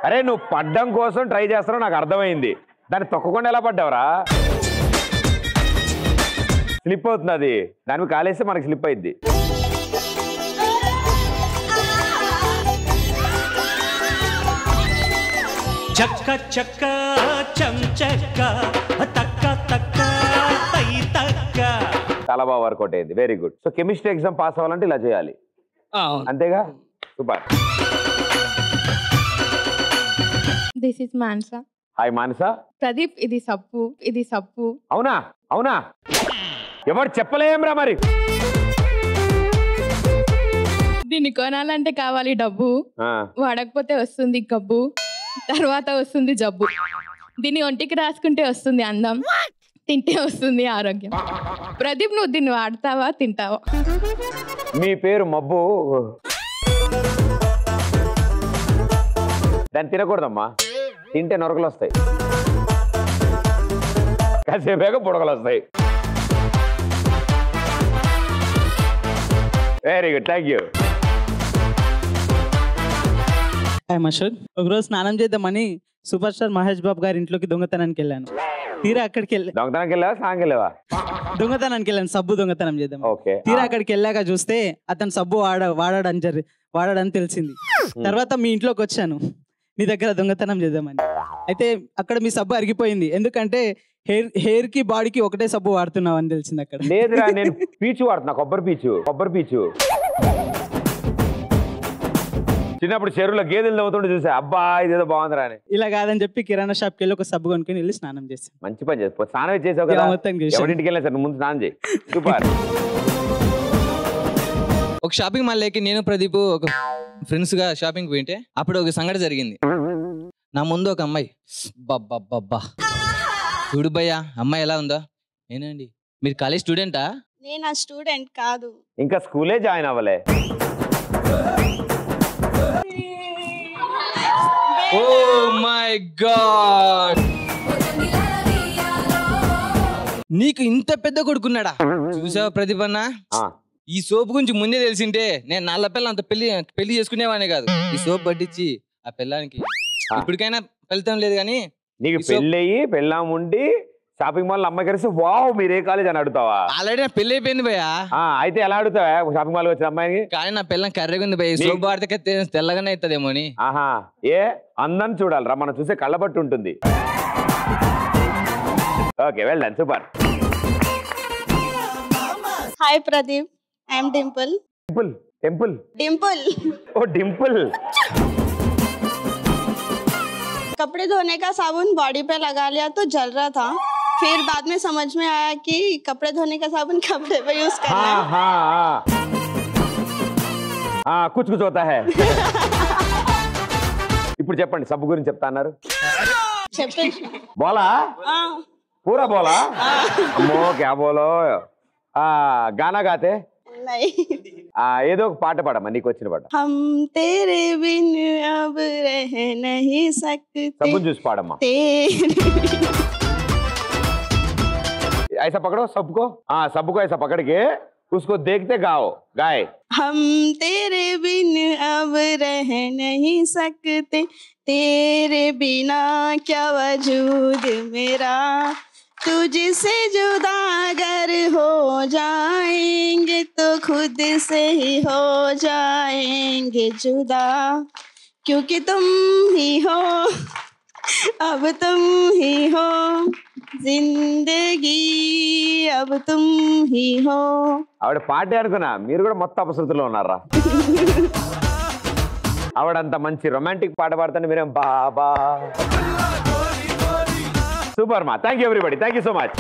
అరే నువ్వు పడ్డం కోసం ట్రై చేస్తున్నావు నాకు అర్థమైంది. దాన్ని తొక్కకుండా ఎలా పడ్డావురా? స్లిప్ అవుతుంది అది. దాని మీద కాలేస్తే మనకి స్లిప్ అయింది. చక్క చక్క చంచక్క తక్క తక్క తై తక్క. చాలా బాగా వర్కౌట్ అయింది. Very good. So chemistry exam pass అవ్వాలంటే ఇలా చేయాలి, అంతేగా? Super. This is Mansa. Hi Manasa. Pradeep ఇది సప్పు. అవునా ఎవరు చెప్పలేంరా మరి. దీన్ని కొనాలంటే కావాలి డబ్బు, వాడకపోతే వస్తుంది గబ్బు, తర్వాత వస్తుంది జబ్బు. దీన్ని ఒంటికి రాసుకుంటే వస్తుంది అందం, తింటే వస్తుంది ఆరోగ్యం. ప్రదీప్ నువ్వు దీన్ని వాడతావా తింటావా? మీ పేరు మబ్బు. దాన్ని తినకూడదమ్మా, తింటే నొరకలు వస్తాయి, కాసేపేగా పొడగలు వస్తాయి. Very good, thank you. ఒకరోజు స్నానం చేద్దామని సూపర్ స్టార్ మహేష్ బాబు గారి ఇంట్లోకి దొంగతనానికి వెళ్ళాను. తీరా అక్కడికి దొంగతనానికి వెళ్ళాను, సబ్బు దొంగతనం చేద్దాం. తీరా అక్కడికి వెళ్ళాక చూస్తే అతను సబ్బు వాడాడని తెలిసింది. తర్వాత మీ ఇంట్లోకి వచ్చాను నీ దగ్గర దొంగతనం చేద్దామని. అయితే అక్కడ మీ సబ్బు అరిగిపోయింది, ఎందుకంటే హెయిర్ కి బాడీకి ఒకటే సబ్బు వాడుతున్నావు అని తెలిసింది అక్కడ. లేదురా, నేను పీచు వాడుతున్నా, కొబ్బరి పీచు. చిన్నప్పుడు చెరువులో గేదెలు నవ్వుతుంటే చూసా, అబ్బా ఇదేదో బాగుందిరా అని. ఇలా కాదని చెప్పి కిరాణా షాప్కి వెళ్ళి ఒక సబ్బు కొనుక్కొని వెళ్ళి స్నానం చేస్తాను. మంచి పని చేస్తా. స్నానం చేసావు కదా, ఎవరింటికి వెళ్ళా సార్, ముందు స్నానం చేయి. సూపర్. ఒక షాపింగ్ మాల్ లేకి నేను ప్రదీప్ ఒక ఫ్రెండ్స్ గా షాపింగ్ పోయింటే అప్పుడు ఒక సంఘటన జరిగింది. నా ముందు ఒక అమ్మాయి, బబ్బా చూడు భయ్యా అమ్మాయి ఎలా ఉందా. ఏనండి మీరు కాలేజ్ స్టూడెంటా? నేను ఆ స్టూడెంట్ కాదు, ఇంకా స్కూలే జాయిన్ అవ్వలే. ఓ మై గాడ్, నీకు ఇంత పెద్ద కొడుకున్నాడా? చూసావా ప్రదీప్ అన్న, ఈ సోపు గురించి ముందే తెలిసింటే నేను నల్ల పిల్ల అంత పెళ్లి చేసుకునేవానే కాదు. ఈ సోప్ పట్టించి ఆ పిల్లానికి ఇప్పటికైనా ఫలితం లేదు. కానీ నీకు పెళ్ళయి పెళ్ళాం ఉండి షాపింగ్ మాల్ అమ్మాయి కలిసి వావ్ మీరు ఏ కాలేజ్ అని అడుగుతావా? ఆల్రెడీ నా పెళ్లి అయిపోయింది భయ్యా. అయితే ఎలా అడుగుతావా షాపింగ్ మాల్ వచ్చిన అమ్మాయికి? కానీ నా పిల్లం కర్రెగా ఉంది భయ్య, సోప్ వాడితే తెల్లగానే అవుతుందేమో అని. ఆహా, ఏ అందం చూడాలరా, మనం చూసే కళ్ళబట్టు ఉంటుంది. Okay, well done, super. Hi Pradeep, I'm Dimple. Dimple ओ डिम्पल. कपड़े धोने का साबुन बॉडी पे लगा लिया तो जल रहा था, फिर बाद में समझ में आया कि कपड़े धोने का साबुन कपड़े पे यूज करना है. हाँ, कुछ होता है. ఇప్పుడు చెప్పండి, సబ్బు గురించి చెప్తా అన్నారు. బోలా పూరా బోలా. అమ్మో క్యా బోలో. గానా గాతే ఏదో ఒక పాట పాడమ్మా, నీకు వచ్చిన పాట. हम तेरे बिन अब रह नहीं सकते. సబ్బుని చూసి పాడమ్మా. ऐसा पकड़ो सबको, हाँ सबको ऐसा पकड़ के उसको देखते गाए. हम तेरे बिन अब रह नहीं सकते, तेरे बिना क्या वजूद मेरा, तुझसे जुदा अगर हो जाएंगे तो खुद से ही हो जाएंगे जुदा क्योंकि तुम ही हो अब तुम ही हो जिंदगी अब तुम ही हो ఆవిడ పాటే అనుకున్నా మీరు కూడా మొత్తం అపశృతిలో ఉన్నారా ఆవిడంత మంచి రొమాంటిక్ పాట పాడుతుంటే మీరేం బాబా సూపర్ మా thank you everybody thank you so much